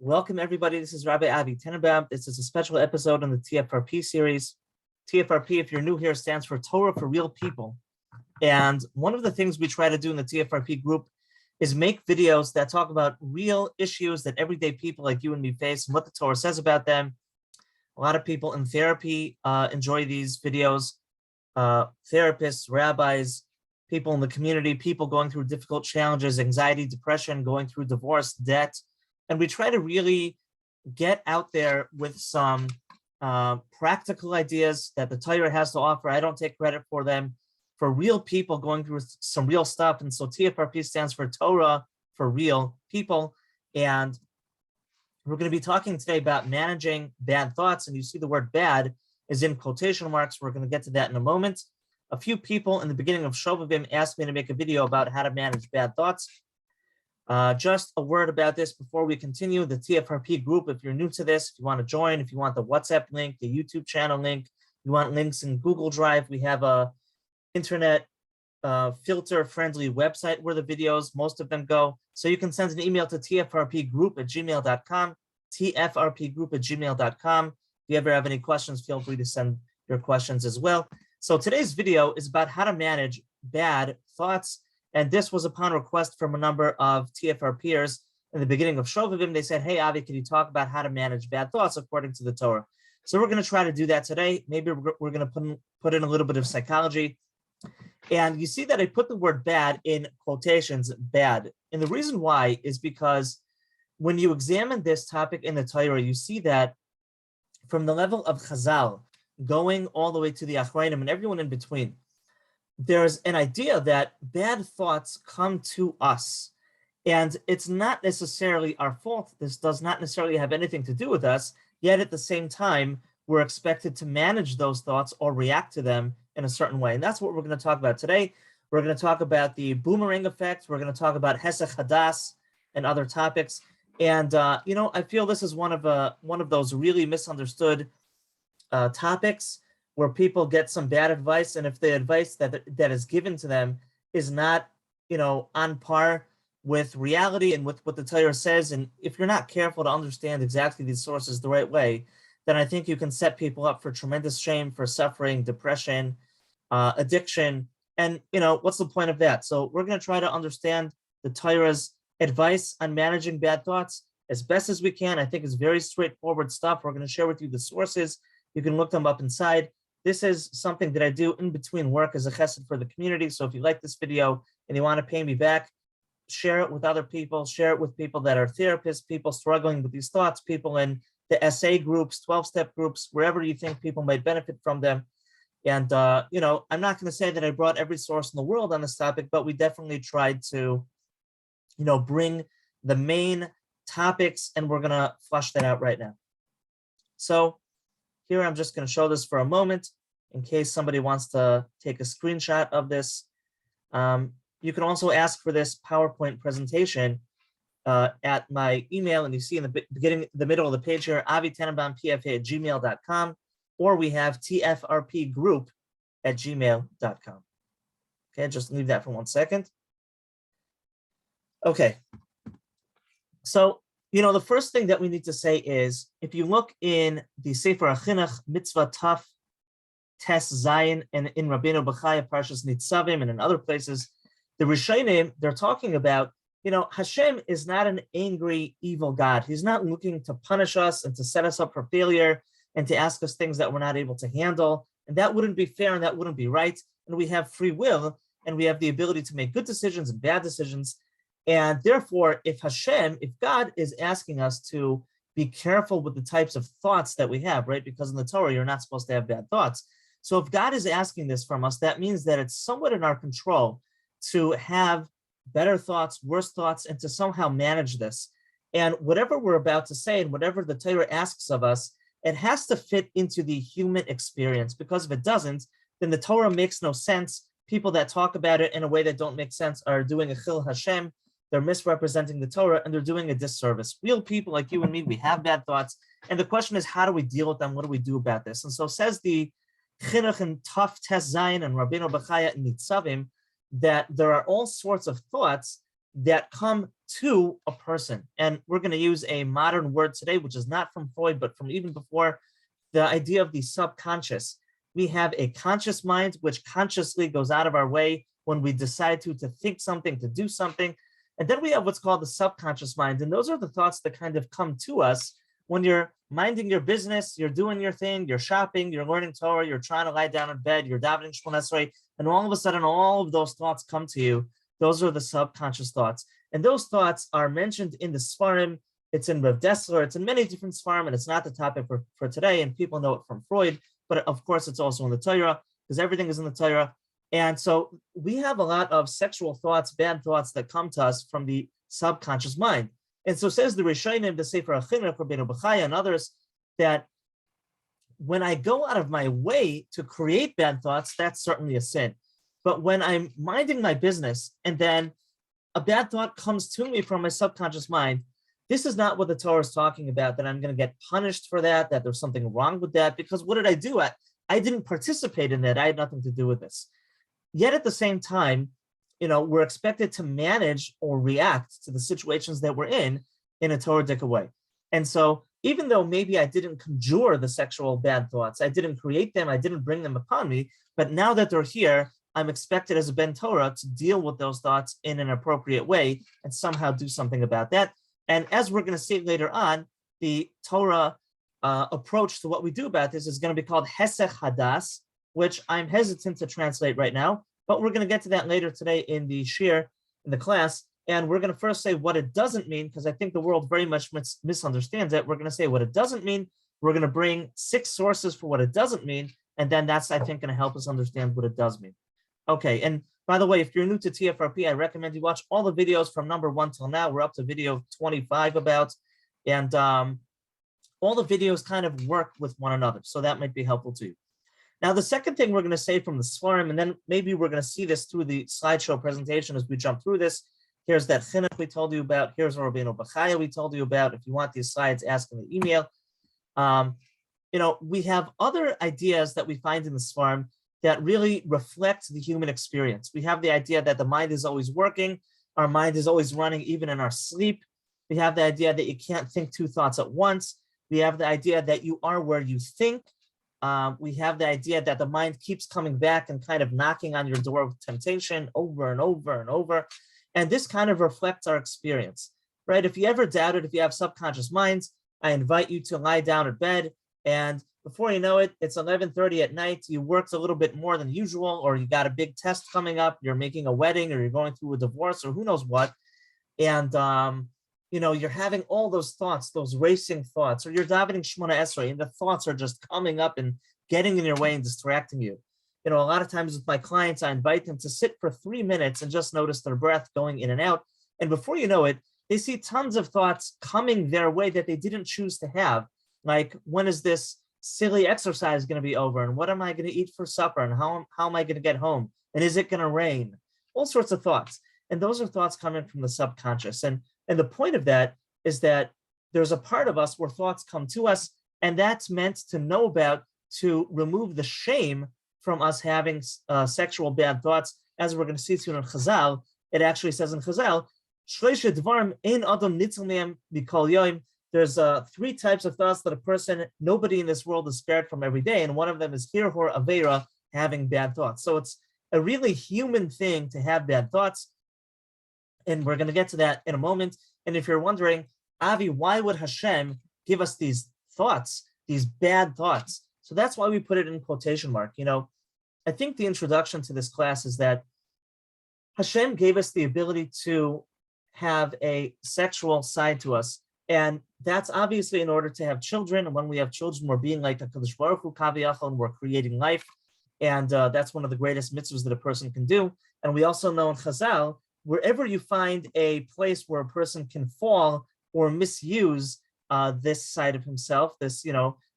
Welcome, everybody. This is Rabbi Avi Tenenbaum. This is a special episode on the TFRP series. TFRP, if you're new here, stands for Torah for Real People. And one of the things we try to do in the TFRP group is make videos that talk about real issues that everyday people like you and me face and what the Torah says about them. A lot of people in therapy enjoy these videos. Therapists, rabbis, people in the community, people going through difficult challenges, anxiety, depression, going through divorce, debt. And we try to really get out there with some practical ideas that the Torah has to offer. I don't take credit for them, for real people going through some real stuff. And so TFRP stands for Torah for Real People. And we're going to be talking today about managing bad thoughts. And you see the word bad is in quotation marks. We're going to get to that in a moment. A few people in the beginning of Shovavim asked me to make a video about how to manage bad thoughts. Just a word about this before we continue. The TFRP group, if you're new to this, if you want to join, if you want the WhatsApp link, the YouTube channel link, you want links in Google Drive, we have a internet filter-friendly website where the videos, most of them go. So you can send an email to tfrpgroup@gmail.com, tfrpgroup@gmail.com. If you ever have any questions, feel free to send your questions as well. So today's video is about how to manage bad thoughts. And this was upon request from a number of TFRPers in the beginning of Shovavim. They said, hey, Avi, can you talk about how to manage bad thoughts according to the Torah? So we're going to try to do that today. Maybe we're going to put in a little bit of psychology. And you see that I put the word bad in quotations, bad. And the reason why is because when you examine this topic in the Torah, you see that from the level of Chazal, going all the way to the Achrayim and everyone in between, there's an idea that bad thoughts come to us, and it's not necessarily our fault. This does not necessarily have anything to do with us, yet at the same time, we're expected to manage those thoughts or react to them in a certain way. And that's what we're going to talk about today. We're going to talk about the Boomerang Effect. We're going to talk about Hesech Hadas and other topics. And, I feel this is one of those really misunderstood topics where people get some bad advice, and if the advice that is given to them is not, on par with reality and with what the Torah says, and if you're not careful to understand exactly these sources the right way, then I think you can set people up for tremendous shame, for suffering, depression, addiction, and what's the point of that? So we're going to try to understand the Torah's advice on managing bad thoughts as best as we can. I think it's very straightforward stuff. We're going to share with you the sources. You can look them up inside. This is something that I do in between work as a chesed for the community. So if you like this video and you want to pay me back, share it with other people, share it with people that are therapists, people struggling with these thoughts, people in the SA groups, 12-step groups, wherever you think people might benefit from them. And, I'm not going to say that I brought every source in the world on this topic, but we definitely tried to, bring the main topics, and we're going to flush that out right now. So here, I'm just going to show this for a moment in case somebody wants to take a screenshot of this. You can also ask for this PowerPoint presentation at my email, and you see in the middle of the page here, avitenenbaumpfa@gmail.com, or we have tfrpgroup@gmail.com. Okay, just leave that for 1 second. Okay, so the first thing that we need to say is, if you look in the Sefer HaChinuch, Mitzvah Taf, Tes Zayin, and in Rabbeinu Bechaya, Parshas Nitzavim, and in other places, the Rishonim, they're talking about, Hashem is not an angry, evil God. He's not looking to punish us and to set us up for failure and to ask us things that we're not able to handle. And that wouldn't be fair and that wouldn't be right. And we have free will, and we have the ability to make good decisions and bad decisions. And therefore, if God is asking us to be careful with the types of thoughts that we have, right? Because in the Torah, you're not supposed to have bad thoughts. So if God is asking this from us, that means that it's somewhat in our control to have better thoughts, worse thoughts, and to somehow manage this. And whatever we're about to say and whatever the Torah asks of us, it has to fit into the human experience, because if it doesn't, then the Torah makes no sense. People that talk about it in a way that don't make sense are doing a chil Hashem. They're misrepresenting the Torah, and they're doing a disservice. Real people like you and me, we have bad thoughts. And the question is, how do we deal with them? What do we do about this? And so says the Chinuch and Taf Tes Zayin and Rabbeinu Bechaya and Nitzavim, that there are all sorts of thoughts that come to a person. And we're going to use a modern word today, which is not from Freud, but from even before, the idea of the subconscious. We have a conscious mind, which consciously goes out of our way when we decide to think something, to do something. And then we have what's called the subconscious mind. And those are the thoughts that kind of come to us when you're minding your business, you're doing your thing, you're shopping, you're learning Torah, you're trying to lie down in bed, you're davening Shemona Esrei, and all of a sudden, all of those thoughts come to you. Those are the subconscious thoughts. And those thoughts are mentioned in the Sfarim. It's in Rav Dessler, it's in many different Sfarim, and it's not the topic for today, and people know it from Freud, but of course it's also in the Torah, because everything is in the Torah. And so we have a lot of sexual thoughts, bad thoughts that come to us from the subconscious mind. And so says the Rishonim, the Sefer Achinuch, Rabbeinu Bechaya, and others, that when I go out of my way to create bad thoughts, that's certainly a sin. But when I'm minding my business and then a bad thought comes to me from my subconscious mind, this is not what the Torah is talking about, that I'm going to get punished for that, that there's something wrong with that, because what did I do? I didn't participate in that. I had nothing to do with this. Yet at the same time, we're expected to manage or react to the situations that we're in a Torah-dic way. And so even though maybe I didn't conjure the sexual bad thoughts, I didn't create them, I didn't bring them upon me, but now that they're here, I'm expected as a Ben Torah to deal with those thoughts in an appropriate way and somehow do something about that. And as we're going to see later on, the Torah approach to what we do about this is going to be called Hesech Hadas, which I'm hesitant to translate right now, but we're going to get to that later today in the shir, in the class. And we're going to first say what it doesn't mean, because I think the world very much misunderstands it. We're going to say what it doesn't mean. We're going to bring 6 sources for what it doesn't mean. And then that's, I think, going to help us understand what it does mean. Okay, and by the way, if you're new to TFRP, I recommend you watch all the videos from number 1 till now. We're up to video 25 about, and all the videos kind of work with one another. So that might be helpful to you. Now, the second thing we're going to say from the Sfarim, and then maybe we're going to see this through the slideshow presentation as we jump through this. Here's that chinuch we told you about. Here's Rabbeinu Bechaya we told you about. If you want these slides, ask in the email. We have other ideas that we find in the Sfarim that really reflect the human experience. We have the idea that the mind is always working. Our mind is always running, even in our sleep. We have the idea that you can't think 2 thoughts at once. We have the idea that you are where you think. We have the idea that the mind keeps coming back and kind of knocking on your door of temptation over and over and over. And this kind of reflects our experience, right? If you ever doubt it, if you have subconscious minds, I invite you to lie down in bed, and before you know it, it's 11:30 at night, you worked a little bit more than usual, or you got a big test coming up, you're making a wedding, or you're going through a divorce, or who knows what. And, you're having all those thoughts, those racing thoughts, or you're davening Shemona Esrei, and the thoughts are just coming up and getting in your way and distracting you. A lot of times with my clients, I invite them to sit for 3 minutes and just notice their breath going in and out. And before you know it, they see tons of thoughts coming their way that they didn't choose to have. Like, when is this silly exercise going to be over? And what am I going to eat for supper? And how am I going to get home? And is it going to rain? All sorts of thoughts. And those are thoughts coming from the subconscious. And the point of that is that there's a part of us where thoughts come to us, and that's meant to know about, to remove the shame from us having sexual bad thoughts. As we're going to see soon in Chazal, it actually says in Chazal, there's 3 types of thoughts that a person, nobody in this world is spared from every day, and one of them is hirhor avera, having bad thoughts. So it's a really human thing to have bad thoughts, and we're going to get to that in a moment. And if you're wondering, Avi, why would Hashem give us these thoughts, these bad thoughts? So that's why we put it in quotation mark. I think the introduction to this class is that Hashem gave us the ability to have a sexual side to us. And that's obviously in order to have children. And when we have children, we're being like a Kadosh Baruch Hu Kaviyachal, and we're creating life. And that's one of the greatest mitzvahs that a person can do. And we also know in Chazal, wherever you find a place where a person can fall or misuse this side of himself, this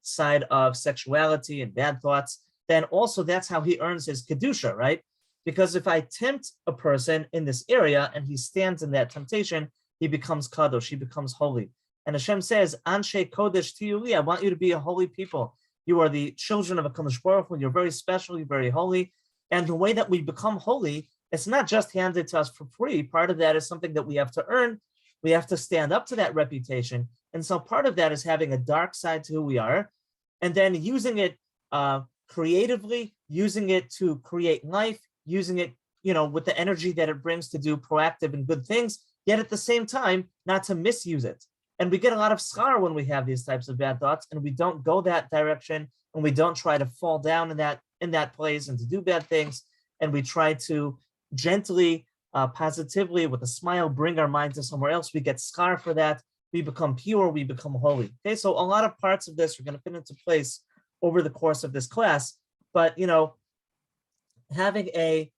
side of sexuality and bad thoughts, then also that's how he earns his kedusha, right? Because if I tempt a person in this area and he stands in that temptation, he becomes kadosh, he becomes holy. And Hashem says, Anshe Kodesh Tiyuli, I want you to be a holy people. You are the children of a Kadosh Baruch Hu, you're very special, you're very holy. And the way that we become holy it's not just handed to us for free. Part of that is something that we have to earn. We have to stand up to that reputation. And so part of that is having a dark side to who we are, and then using it creatively, using it to create life, using it, with the energy that it brings to do proactive and good things, yet at the same time, not to misuse it. And we get a lot of schar when we have these types of bad thoughts, and we don't go that direction, and we don't try to fall down in that place and to do bad things, and we try to gently, positively, with a smile, bring our mind to somewhere else. We get schar for that. We become pure. We become holy. Okay, so a lot of parts of this are going to fit into place over the course of this class. But having a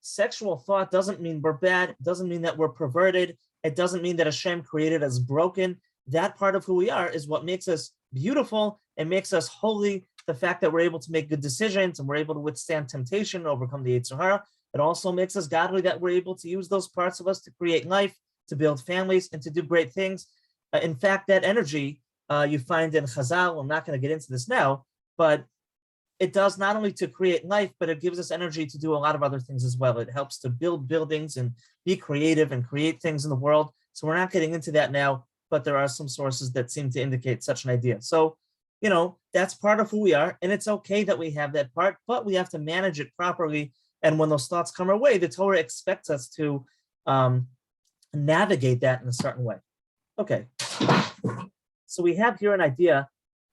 sexual thought doesn't mean we're bad. It doesn't mean that we're perverted. It doesn't mean that Hashem created us broken. That part of who we are is what makes us beautiful and makes us holy. The fact that we're able to make good decisions and we're able to withstand temptation, overcome the Yetzer Hara. It also makes us godly that we're able to use those parts of us to create life, to build families, and to do great things. In fact, that energy you find in Chazal. I'm not going to get into this now, but it does not only to create life, but it gives us energy to do a lot of other things as well. It helps to build buildings and be creative and create things in the world. So we're not getting into that now, but there are some sources that seem to indicate such an idea. So, that's part of who we are, and it's okay that we have that part, but we have to manage it properly. And when those thoughts come our way, the Torah expects us to navigate that in a certain way. Okay. So we have here an idea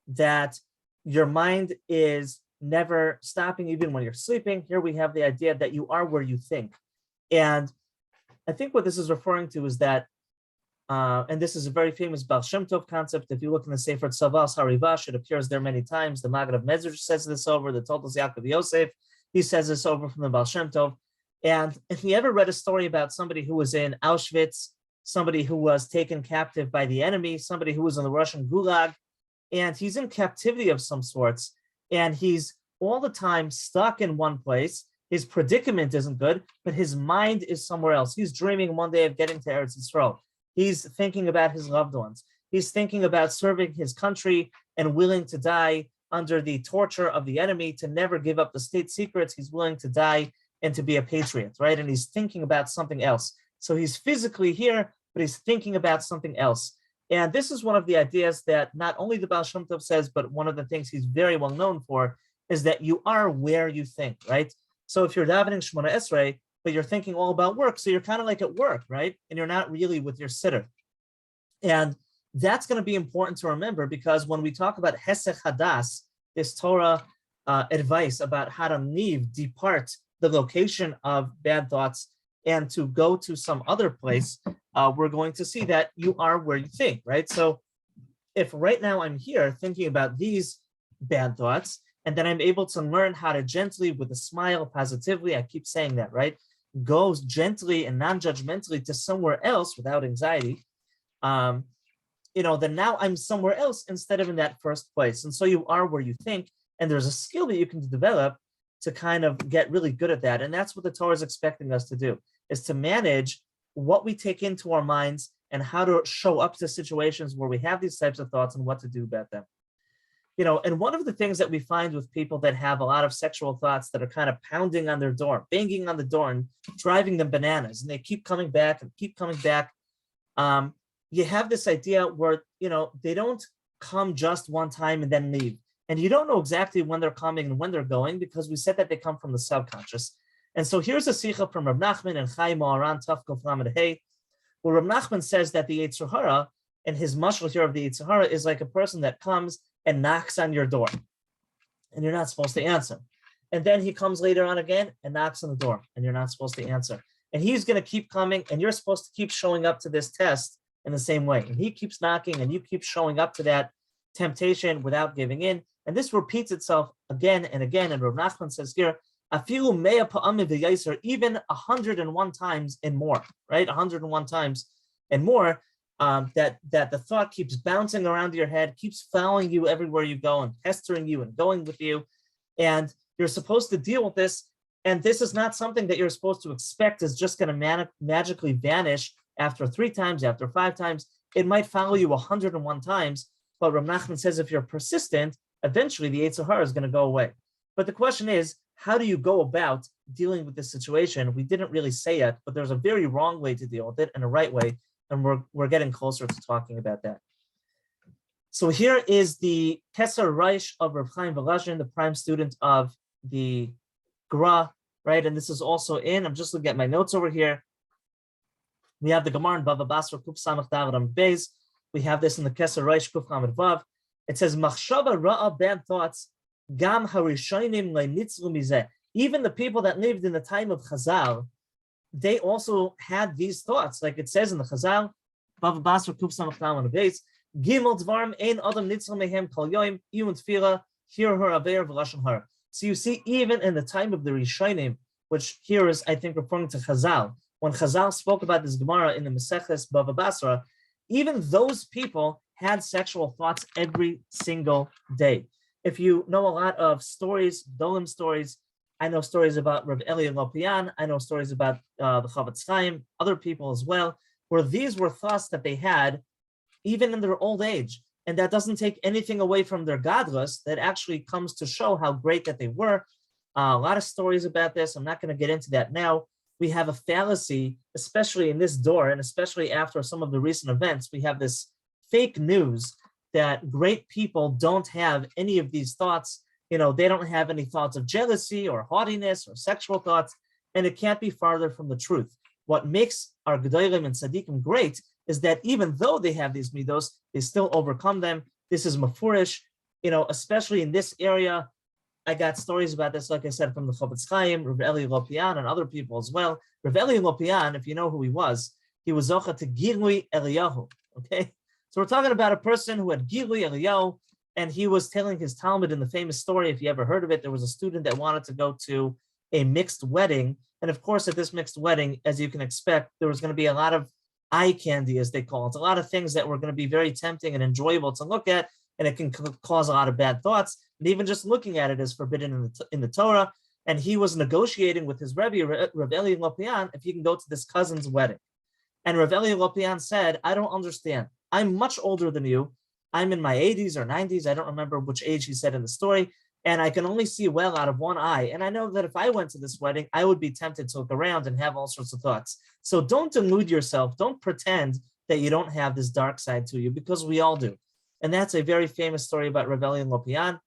that your mind is never stopping even when you're sleeping. Here we have the idea that you are where you think. And I think what this is referring to is that, and this is a very famous Baal Shem Tov concept. If you look in the Sefer Tzavas Harivash, it appears there many times. The Maggid of Medrash says this over, the Toldos Yaakov Yosef, he says this over from the Baal Shem Tov. And if you ever read a story about somebody who was in Auschwitz, somebody who was taken captive by the enemy, somebody who was in the Russian Gulag, and he's in captivity of some sorts, and he's all the time stuck in one place. His predicament isn't good, but his mind is somewhere else. He's dreaming one day of getting to Eretz Yisrael. He's thinking about his loved ones. He's thinking about serving his country and willing to die under the torture of the enemy, to never give up the state secrets. He's willing to die and to be a patriot, right? And he's thinking about something else. So he's physically here, but he's thinking about something else. And this is one of the ideas that not only the Baal Shem Tov says, but one of the things he's very well known for is that you are where you think, right? So if you're davening Shemona Esrei, but you're thinking all about work, so you're kind of like at work, right? And you're not really with your sitter. And that's going to be important to remember, because when we talk about Hesech Hadas, this Torah advice about how to depart the location of bad thoughts and to go to some other place, we're going to see that you are where you think, right? So if right now I'm here thinking about these bad thoughts, and then I'm able to learn how to gently, with a smile, positively, I keep saying that, right? Go gently and non-judgmentally to somewhere else without anxiety, then now I'm somewhere else instead of in that first place. And so you are where you think, and there's a skill that you can develop to kind of get really good at that. And that's what the Torah is expecting us to do, is to manage what we take into our minds and how to show up to situations where we have these types of thoughts and what to do about them. And one of the things that we find with people that have a lot of sexual thoughts that are kind of pounding on their door, banging on the door and driving them bananas, and they keep coming back and keep coming back. You have this idea where, they don't come just one time and then leave. And you don't know exactly when they're coming and when they're going, because we said that they come from the subconscious. And so here's a sikha from Rav Nachman and Chaim Moharan Taf Kof Lamed Hey, where Rav Nachman says that the Yetzer Hara, and his mashal here of the Yetzer Hara, is like a person that comes and knocks on your door, and you're not supposed to answer. And then he comes later on again and knocks on the door, and you're not supposed to answer. And he's going to keep coming, and you're supposed to keep showing up to this test in the same way. And he keeps knocking, and you keep showing up to that temptation without giving in. And this repeats itself again and again. And Rav Nachman says here, afilu mea pa'amim v'yaiser, even 101 times and more, right? 101 times and more. That the thought keeps bouncing around your head, keeps following you everywhere you go and pestering you and going with you. And you're supposed to deal with this. And this is not something that you're supposed to expect is just going to magically vanish after 3 times, after 5 times. It might follow you 101 times. But Rav Nachman says if you're persistent, eventually the Yetzer Hara is going to go away. But the question is, how do you go about dealing with this situation? We didn't really say it, but there's a very wrong way to deal with it and a right way, and we're getting closer to talking about that. So here is the Keser Reish of Rav Chaim Volozhin, the prime student of the Gra, right? And this is also in, I'm just looking at my notes over here. We have the Gemara in Bava Basra Kuf Samach Dalet Amud Beis. We have this in the Keser Reish Kuf Lamed Vav. It says Machshava Ra'a, bad thoughts. Gam Harishonim Leinitzlu Mizeh. Even the people that lived in the time of Chazal, they also had these thoughts, like it says in the Chazal, Bava Basra Kuf Samach Dalet Amud Beis. Gimel Dvarim Ein Adam Nitzlu Mehem Kol Yoim Iyun Tefila Hir Har Aver V'Lashon Har. So you see, even in the time of the Rishonim, which here is, I think, referring to Chazal, when Chazal spoke about this Gemara in the Maseches Bava Basra, even those people had sexual thoughts every single day. If you know a lot of stories, Dolim stories, I know stories about Rav Eli Lopian, I know stories about the Chavetz Chaim, other people as well, where these were thoughts that they had even in their old age. And that doesn't take anything away from their gadlus. That actually comes to show how great that they were. A lot of stories about this. I'm not going to get into that now. We have a fallacy, especially in this door, and especially after some of the recent events, we have this fake news that great people don't have any of these thoughts. They don't have any thoughts of jealousy or haughtiness or sexual thoughts, and it can't be farther from the truth. What makes our Gedolim and Tzaddikim great is that even though they have these midos, they still overcome them. This is mafurish, especially in this area. I got stories about this, like I said, from the Chavetz Chaim, Rav Eli Lopian, and other people as well. Rav Eli Lopian, if you know who he was Zocha to Gilui Eliyahu, okay? So we're talking about a person who had Gilui Eliyahu, and he was telling his Talmud in the famous story, if you ever heard of it, there was a student that wanted to go to a mixed wedding, and of course at this mixed wedding, as you can expect, there was going to be a lot of eye candy, as they call it, a lot of things that were going to be very tempting and enjoyable to look at, and it can cause a lot of bad thoughts. And even just looking at it is forbidden in the Torah. And he was negotiating with his Rebbe, Rav Eli Lopian, if he can go to this cousin's wedding. And Rav Eli Lopian said, I don't understand. I'm much older than you. I'm in my 80s or 90s. I don't remember which age he said in the story. And I can only see well out of one eye. And I know that if I went to this wedding, I would be tempted to look around and have all sorts of thoughts. So don't delude yourself. Don't pretend that you don't have this dark side to you, because we all do. And that's a very famous story about Rav Eli Lopian.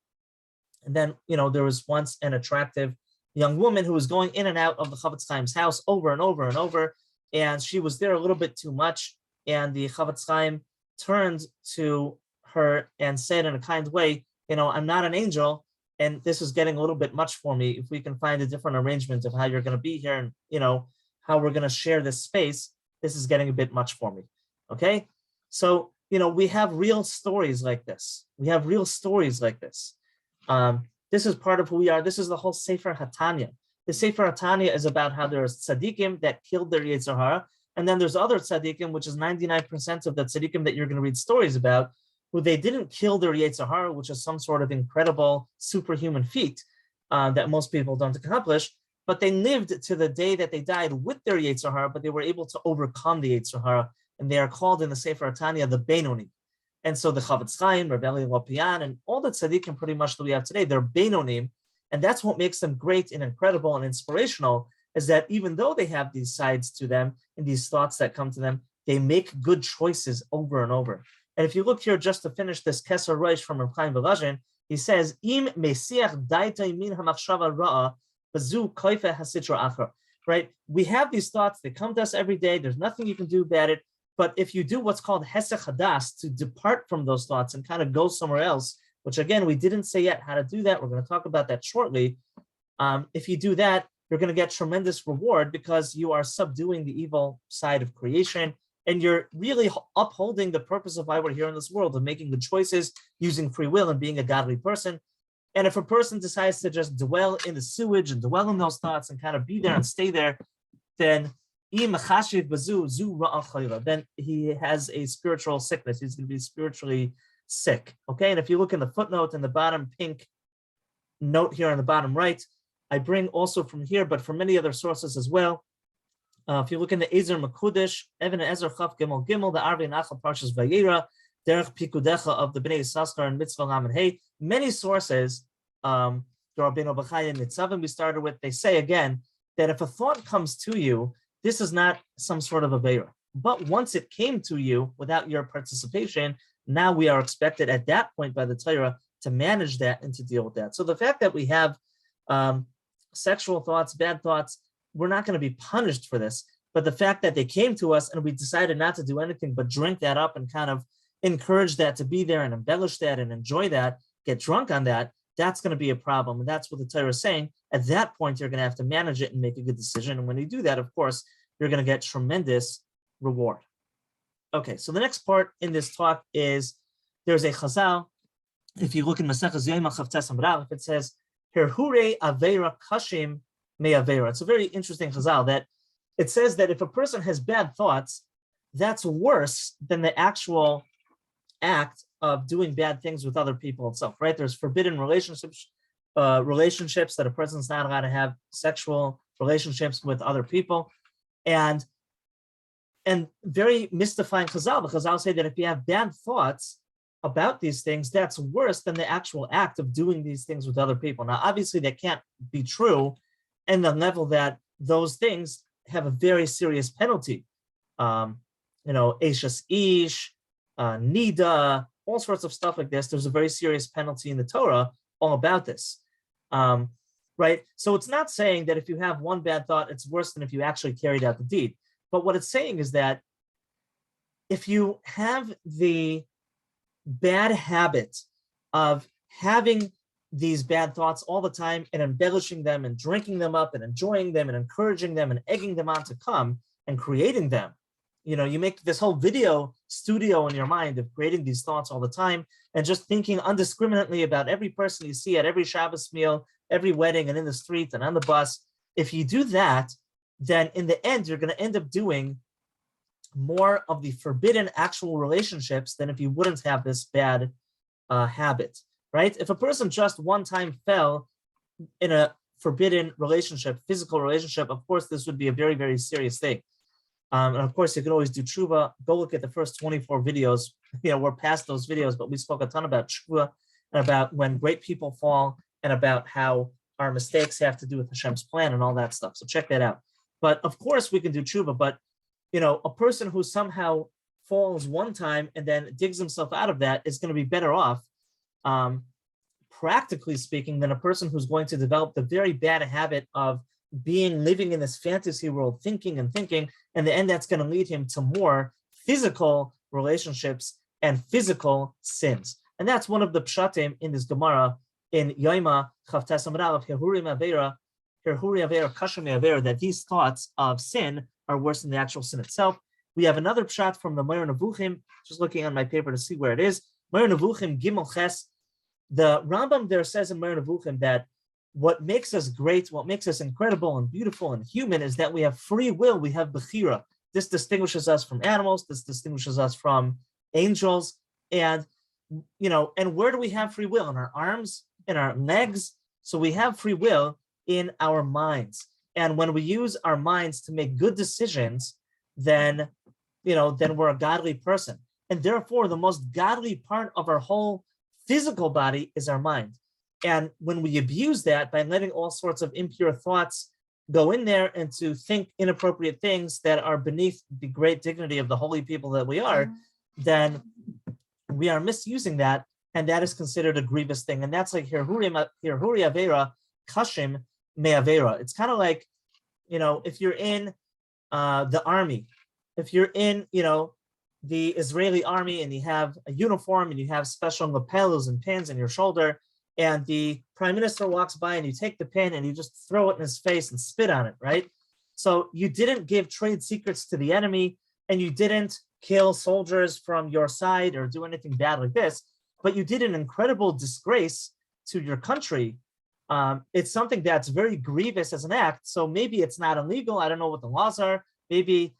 And then, there was once an attractive young woman who was going in and out of the Chavetz Chaim's house over and over and over. And she was there a little bit too much. And the Chavetz Chaim turned to her and said in a kind way, I'm not an angel, and this is getting a little bit much for me. If we can find a different arrangement of how you're going to be here and, how we're going to share this space, this is getting a bit much for me. Okay? So, we have real stories like this. This is part of who we are. This is the whole Sefer HaTanya. The Sefer HaTanya is about how there's tzaddikim that killed their Yetzer Hara, and then there's other tzaddikim, which is 99% of the tzaddikim that you're going to read stories about, who they didn't kill their Yetzer Hara, which is some sort of incredible superhuman feat that most people don't accomplish, but they lived to the day that they died with their Yetzer Hara, but they were able to overcome the Yetzer Hara, and they are called in the Sefer HaTanya the Benoni. And so the Chavetz Chaim, Rav Eli Lopian, and all the tzaddikim pretty much that we have today, they're Benonim, and that's what makes them great and incredible and inspirational, is that even though they have these sides to them and these thoughts that come to them, they make good choices over and over. And if you look here, just to finish this Keser Reish from Rav Chaim Volozhin, he says, Im mesiach daitay min hamachshava ra'a bazu koife hasitra achar. Right? We have these thoughts, they come to us every day, there's nothing you can do about it. But if you do what's called hesech hadas, to depart from those thoughts and kind of go somewhere else, which again, we didn't say yet how to do that. We're going to talk about that shortly. If you do that, you're going to get tremendous reward, because you are subduing the evil side of creation, and you're really upholding the purpose of why we're here in this world, of making good choices, using free will, and being a godly person. And if a person decides to just dwell in the sewage and dwell in those thoughts and kind of be there and stay there, then he has a spiritual sickness. He's going to be spiritually sick. Okay, and if you look in the footnote in the bottom pink note here on the bottom right, I bring also from here, but from many other sources as well. If you look in the Ezer Makudish, Even Ezer Chaf Gimel Gimel, the Arvi Nachal Parshas Vayera, Derech Pikudecha of the Bnei Yissaschar and Mitzvah Lam and Hey, many sources Rabbeinu Bachaya Nitzavim we started with, they say again that if a thought comes to you, this is not some sort of avera. But once it came to you without your participation, now we are expected at that point by the Torah to manage that and to deal with that. So the fact that we have sexual thoughts, bad thoughts, we're not going to be punished for this. But the fact that they came to us and we decided not to do anything but drink that up and kind of encourage that to be there and embellish that and enjoy that, get drunk on that, that's going to be a problem. And that's what the Torah is saying. At that point, you're going to have to manage it and make a good decision. And when you do that, of course, you're going to get tremendous reward. Okay, so the next part in this talk is there's a chazal. If you look in Maseches Yoma Chavtes Amud Aleph, it says, Herhure Avera Kashim Me Avera. It's a very interesting chazal that it says that if a person has bad thoughts, that's worse than the actual act of doing bad things with other people itself, right? There's forbidden relationships that a person's not allowed to have sexual relationships with other people. And very mystifying chazal, because I'll say that if you have bad thoughts about these things, that's worse than the actual act of doing these things with other people. Now, obviously, that can't be true in the level that those things have a very serious penalty. Eishes Ish, Nida, all sorts of stuff like this. There's a very serious penalty in the Torah all about this, right? So it's not saying that if you have one bad thought, it's worse than if you actually carried out the deed. But what it's saying is that if you have the bad habit of having these bad thoughts all the time and embellishing them and drinking them up and enjoying them and encouraging them and egging them on to come and creating them, you make this whole video studio in your mind of creating these thoughts all the time and just thinking indiscriminately about every person you see at every Shabbos meal, every wedding and in the street and on the bus. If you do that, then in the end, you're going to end up doing more of the forbidden actual relationships than if you wouldn't have this bad habit, right? If a person just one time fell in a forbidden relationship, physical relationship, of course, this would be a very, very serious thing. And of course, you can always do tshuva. Go look at the first 24 videos. We're past those videos, but we spoke a ton about tshuva and about when great people fall and about how our mistakes have to do with Hashem's plan and all that stuff. So check that out. But of course, we can do tshuva. But a person who somehow falls one time and then digs himself out of that is going to be better off, practically speaking, than a person who's going to develop the very bad habit of living in this fantasy world, thinking, and in the end, that's going to lead him to more physical relationships and physical sins. And that's one of the pshatim in this Gemara in Yoma Chavtes Amud Aleph, Herhuri Avera Kashim Avera, that these thoughts of sin are worse than the actual sin itself. We have another pshat from the Moreh Nevuchim, just looking on my paper to see where it is. Moreh Nevuchim Gimel Ches. The Rambam there says in Moreh Nevuchim that what makes us great, what makes us incredible and beautiful and human is that we have free will, we have bechira. This distinguishes us from animals, this distinguishes us from angels. And, and where do we have free will? In our arms, in our legs. So we have free will in our minds. And when we use our minds to make good decisions, then we're a godly person. And therefore, the most godly part of our whole physical body is our mind. And when we abuse that by letting all sorts of impure thoughts go in there and to think inappropriate things that are beneath the great dignity of the holy people that we are, then we are misusing that. And that is considered a grievous thing. And that's like Herhuri Avera Kashim Me Avera. It's kind of like, if you're in the army, if you're in, the Israeli army and you have a uniform and you have special lapels and pins in your shoulder, and the prime minister walks by and you take the pin and you just throw it in his face and spit on it, right? So you didn't give trade secrets to the enemy and you didn't kill soldiers from your side or do anything bad like this, but you did an incredible disgrace to your country. It's something that's very grievous as an act. So maybe it's not illegal. I don't know what the laws are. Maybe,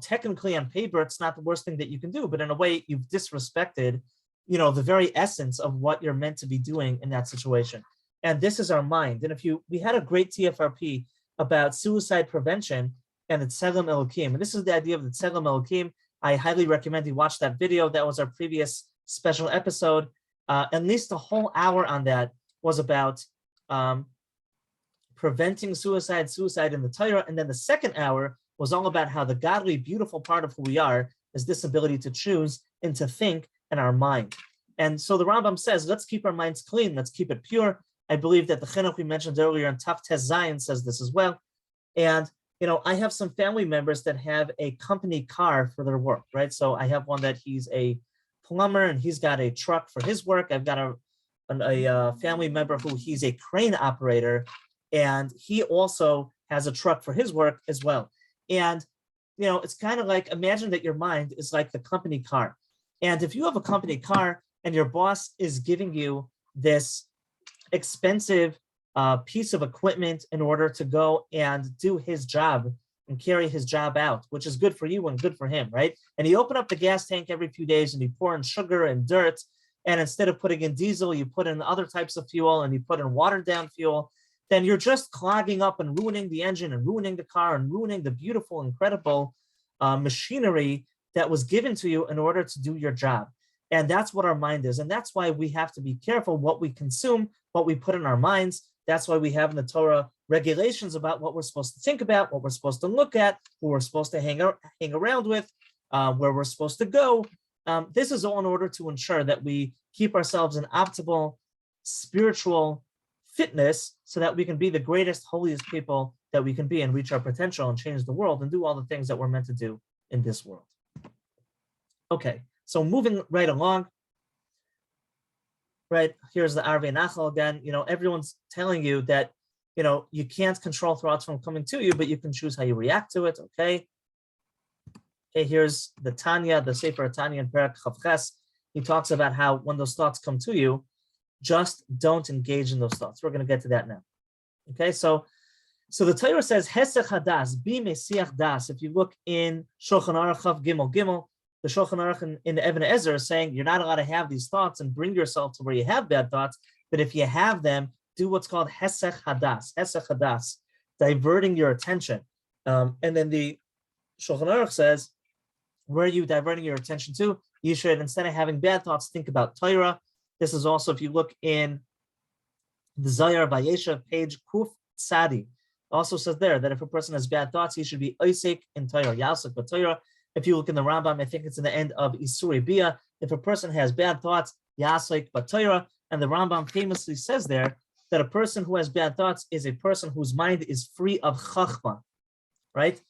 technically on paper, it's not the worst thing that you can do, but in a way you've disrespected the very essence of what you're meant to be doing in that situation. And this is our mind. And we had a great TFRP about suicide prevention and the Tselem Elokim. And this is the idea of the Tselem Elokim. I highly recommend you watch that video. That was our previous special episode. At least a whole hour on that was about preventing suicide in the Torah. And then the second hour was all about how the godly, beautiful part of who we are is this ability to choose and to think in our mind. And so the Rambam says, let's keep our minds clean. Let's keep it pure. I believe that the chinuch we mentioned earlier in Taf Tes Zayin says this as well. And, I have some family members that have a company car for their work, right? So I have one that he's a plumber and he's got a truck for his work. I've got a family member who he's a crane operator, and he also has a truck for his work as well. And, it's kind of like, imagine that your mind is like the company car. And if you have a company car and your boss is giving you this expensive piece of equipment in order to go and do his job and carry his job out, which is good for you and good for him, right? And you open up the gas tank every few days and you pour in sugar and dirt, and instead of putting in diesel, you put in other types of fuel and you put in watered down fuel, then you're just clogging up and ruining the engine and ruining the car and ruining the beautiful, incredible machinery that was given to you in order to do your job. And that's what our mind is. And that's why we have to be careful what we consume, what we put in our minds. That's why we have in the Torah regulations about what we're supposed to think about, what we're supposed to look at, who we're supposed to hang around with, where we're supposed to go. This is all in order to ensure that we keep ourselves in optimal spiritual fitness so that we can be the greatest, holiest people that we can be and reach our potential and change the world and do all the things that we're meant to do in this world. Okay, so moving right along. Right, here's the Arvei Nachal again. Everyone's telling you that, you can't control thoughts from coming to you, but you can choose how you react to it, okay? Okay, here's the Tanya, the Sefer Tanya in Perek Chavches. He talks about how when those thoughts come to you, just don't engage in those thoughts. We're going to get to that now. Okay, so the Torah says, Hesech hadas, be mesiach das. If you look in Shulchan Aruch Chav Gimel Gimel, the Shulchan Aruch in the Even Ezer is saying you're not allowed to have these thoughts and bring yourself to where you have bad thoughts, but if you have them, do what's called Hesech hadas, diverting your attention. And then the Shulchan Aruch says, where are you diverting your attention to? You should, instead of having bad thoughts, think about Torah. This is also, if you look in the Zayar Vayeshev page Kuf Tzadi, also says there that if a person has bad thoughts, he should be Oisek in Torah, Yasek b'Torah. If you look in the Rambam, I think it's in the end of Isuri Bia, if a person has bad thoughts, Yasek b'Torah, and the Rambam famously says there that a person who has bad thoughts is a person whose mind is free of chachma, right?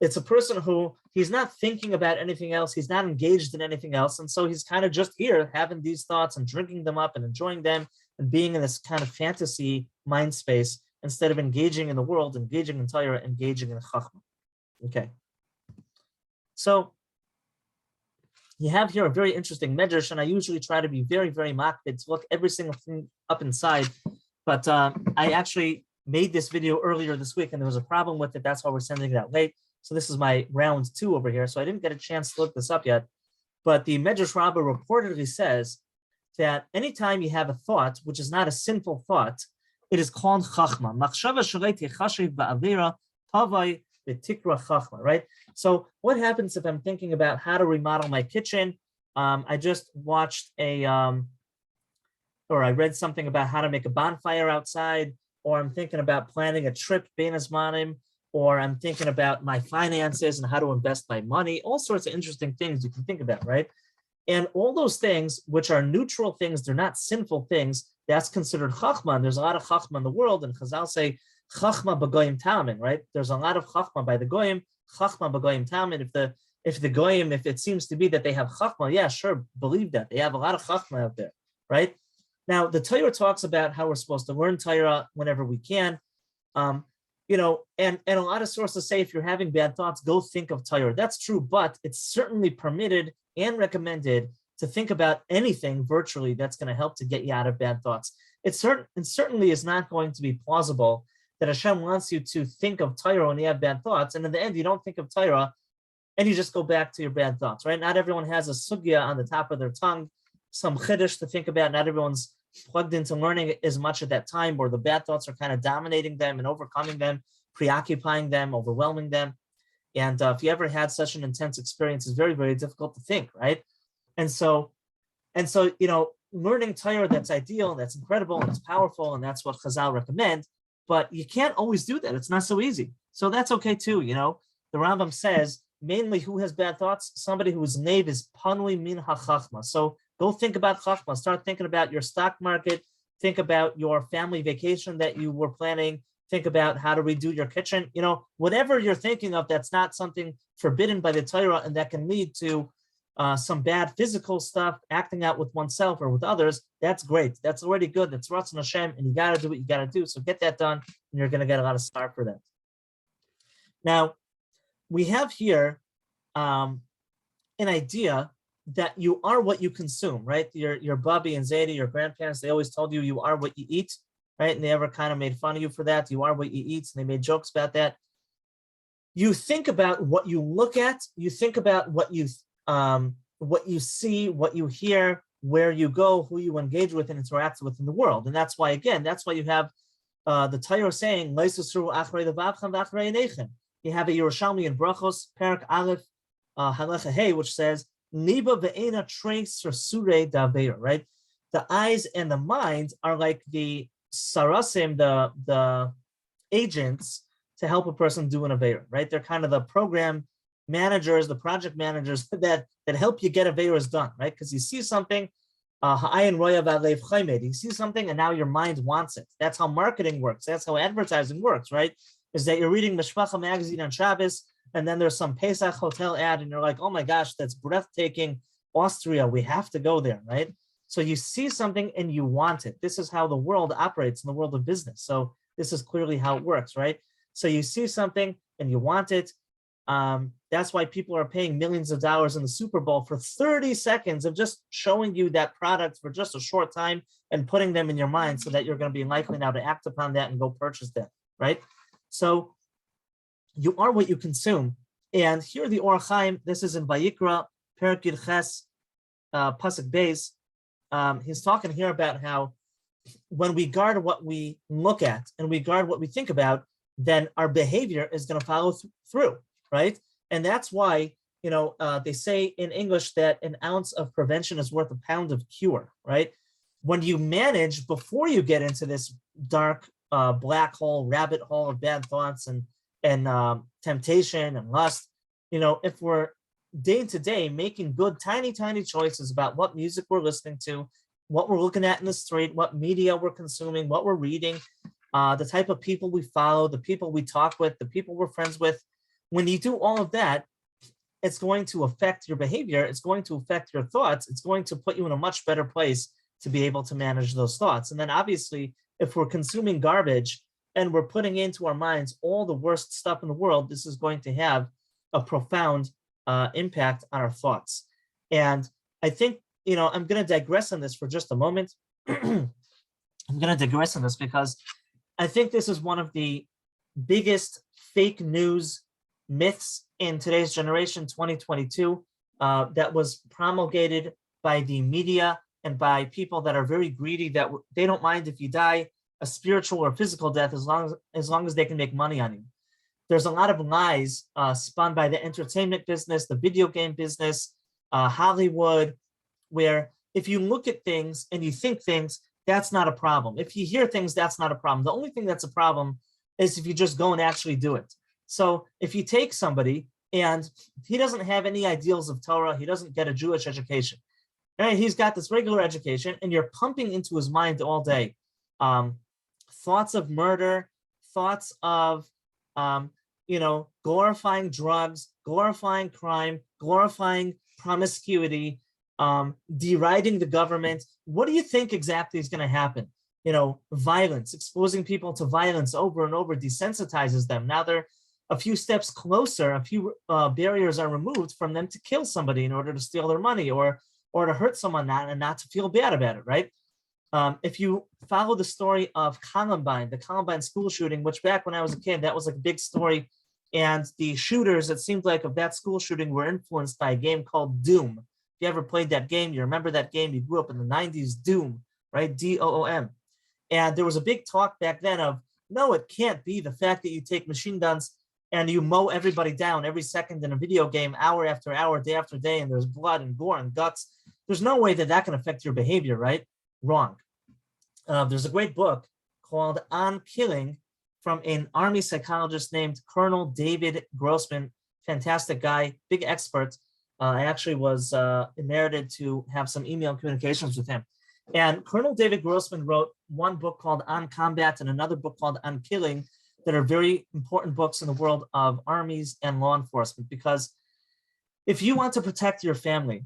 It's a person who he's not thinking about anything else, he's not engaged in anything else, and so he's kind of just here having these thoughts and drinking them up and enjoying them and being in this kind of fantasy mind space instead of engaging in the world, engaging in Torah, engaging in chachma. Okay. So you have here a very interesting medrash, and I usually try to be very, very makpid to look every single thing up inside. But I actually made this video earlier this week, and there was a problem with it. That's why we're sending it out late. So this is my round 2 over here. So I didn't get a chance to look this up yet. But the Medrash Rabbah reportedly says that anytime you have a thought, which is not a sinful thought, it is called chachma. Machshava shalei techashiv ba'avera tavai v'tikra chachma, right? So what happens if I'm thinking about how to remodel my kitchen? I just watched or I read something about how to make a bonfire outside, or I'm thinking about planning a trip, bein hazmanim, or I'm thinking about my finances and how to invest my money, all sorts of interesting things you can think about, right? And all those things, which are neutral things, they're not sinful things, that's considered chachma. And there's a lot of chachma in the world, and Chazal say chachma b'goyim tamin, right? There's a lot of chachma by the goyim, chachma b'goyim tamin. If the goyim, if it seems to be that they have chachma, yeah, sure, believe that. They have a lot of chachma out there, right? Now, the Torah talks about how we're supposed to learn Torah whenever we can. And a lot of sources say if you're having bad thoughts, go think of Torah. That's true, but it's certainly permitted and recommended to think about anything virtually that's going to help to get you out of bad thoughts. It certainly is not going to be plausible that Hashem wants you to think of Torah when you have bad thoughts, and in the end, you don't think of Torah, and you just go back to your bad thoughts, right? Not everyone has a sugya on the top of their tongue, some chiddush to think about. Not everyone's plugged into learning as much at that time, where the bad thoughts are kind of dominating them and overcoming them, preoccupying them, overwhelming them. And if you ever had such an intense experience, it's very, very difficult to think, right? And so, learning Torah that's ideal, that's incredible, and it's powerful, and that's what Chazal recommend. But you can't always do that. It's not so easy. So that's okay too. The Rambam says mainly who has bad thoughts, somebody whose nave is panui min hachachma. So go think about chachma. Start thinking about your stock market. Think about your family vacation that you were planning. Think about how to redo your kitchen. Whatever you're thinking of that's not something forbidden by the Torah and that can lead to some bad physical stuff, acting out with oneself or with others, that's great. That's already good. That's Ratzon Hashem, and you got to do what you got to do. So get that done, and you're going to get a lot of star for that. Now, we have here an idea that you are what you consume, right? Your Bubby and Zadie, your grandparents, they always told you are what you eat, right? And they ever kind of made fun of you for that. You are what you eat, and they made jokes about that. You think about what you look at. You think about what you see, what you hear, where you go, who you engage with and interact with in the world. And that's why you have the Torah saying, you have a Yerushalmi in Brachos, Perak Aleph, Halacha Hey, which says, Niba ve'ena trace sure daveir, right? The eyes and the mind are like the sarasim, the agents to help a person do an aveira, right? They're kind of the program managers, the project managers that help you get aveiras done, right? Because you see something, you see something, and now your mind wants it. That's how marketing works. That's how advertising works, right? Is that you're reading Mishpacha magazine on Shabbos, and then there's some Pesach hotel ad, and you're like, oh my gosh, that's breathtaking. Austria, we have to go there, right? So you see something and you want it. This is how the world operates in the world of business. So this is clearly how it works, right? So you see something and you want it. That's why people are paying millions of dollars in the Super Bowl for 30 seconds of just showing you that product for just a short time and putting them in your mind so that you're going to be likely now to act upon that and go purchase that, right? So you are what you consume. And here the Or Chaim, this is in Vayikra, Perek Yud Ches, Pasuk Beis. He's talking here about how when we guard what we look at and we guard what we think about, then our behavior is going to follow through, right? And that's why, they say in English that an ounce of prevention is worth a pound of cure, right? When you manage, before you get into this dark black hole, rabbit hole of bad thoughts and temptation and lust, if we're day to day making good, tiny choices about what music we're listening to, what we're looking at in the street, what media we're consuming, what we're reading, the type of people we follow, the people we talk with, the people we're friends with. When you do all of that, it's going to affect your behavior. It's going to affect your thoughts. It's going to put you in a much better place to be able to manage those thoughts. And then obviously, if we're consuming garbage and we're putting into our minds all the worst stuff in the world, this is going to have a profound impact on our thoughts. And I think, I'm going to digress on this for just a moment. I'm going to digress on this because I think this is one of the biggest fake news myths in today's generation, 2022, that was promulgated by the media and by people that are very greedy, that they don't mind if you die a spiritual or physical death as long as they can make money on you. There's a lot of lies spun by the entertainment business, the video game business, Hollywood, where if you look at things and you think things, that's not a problem. If you hear things, that's not a problem. The only thing that's a problem is if you just go and actually do it. So if you take somebody and he doesn't have any ideals of Torah, he doesn't get a Jewish education, right? He's got this regular education and you're pumping into his mind all day thoughts of murder, thoughts of glorifying drugs, glorifying crime, glorifying promiscuity, deriding the government. What do you think exactly is going to happen? Violence, exposing people to violence over and over desensitizes them. Now they're a few steps closer, a few barriers are removed from them to kill somebody in order to steal their money or to hurt someone and not to feel bad about it, right? If you follow the story of Columbine, the Columbine school shooting, which back when I was a kid, that was like a big story. And the shooters, it seemed like, of that school shooting were influenced by a game called Doom. If you ever played that game, you remember that game, you grew up in the 90s, Doom, right? D-O-O-M. And there was a big talk back then of, no, it can't be the fact that you take machine guns and you mow everybody down every second in a video game, hour after hour, day after day, and there's blood and gore and guts. there's no way that that can affect your behavior, right? Wrong. There's a great book called On Killing from an army psychologist named Colonel David Grossman. Fantastic guy, big expert. I actually was merited to have some email communications with him. And Colonel David Grossman wrote one book called On Combat and another book called On Killing that are very important books in the world of armies and law enforcement, because if you want to protect your family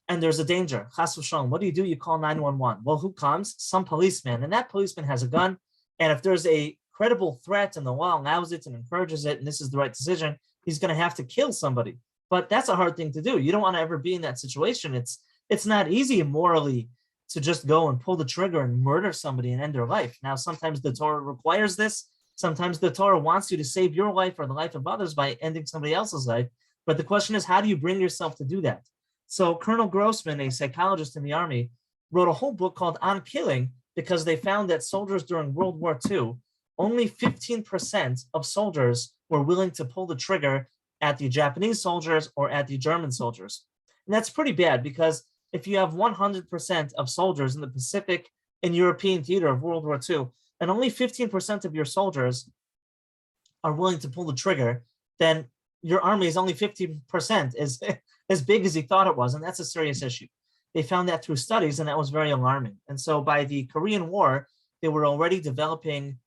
and there's a danger, chas v'shalom, what do? You call 911. Well, who comes? Some policeman, and that policeman has a gun. And if there's a credible threat and the law allows it and encourages it, and this is the right decision, he's going to have to kill somebody. But that's a hard thing to do. You don't want to ever be in that situation. It's not easy morally to just go and pull the trigger and murder somebody and end their life. Now, sometimes the Torah requires this. Sometimes the Torah wants you to save your life or the life of others by ending somebody else's life. But the question is, how do you bring yourself to do that? So Colonel Grossman, a psychologist in the army, wrote a whole book called On Killing, because they found that soldiers during World War II, only 15% of soldiers were willing to pull the trigger at the Japanese soldiers or at the German soldiers. And that's pretty bad, because if you have 100% of soldiers in the Pacific and European theater of World War II, and only 15% of your soldiers are willing to pull the trigger, then your army is only 15% as big as he thought it was, and that's a serious issue. They found that through studies, and that was very alarming. And so by the Korean War, they were already developing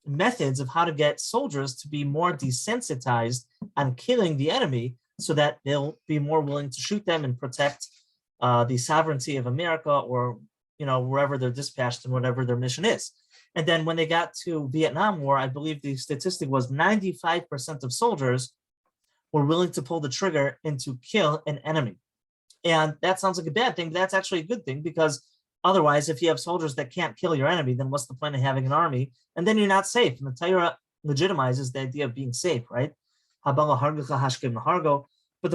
methods of how to get soldiers to be more desensitized on killing the enemy so that they'll be more willing to shoot them and protect the sovereignty of America, or wherever they're dispatched and whatever their mission is. And then when they got to Vietnam War, I believe the statistic was 95% of soldiers were willing to pull the trigger and to kill an enemy. And that sounds like a bad thing, but that's actually a good thing, because otherwise, if you have soldiers that can't kill your enemy, then what's the point of having an army? And then you're not safe. And the Torah legitimizes the idea of being safe, right? But the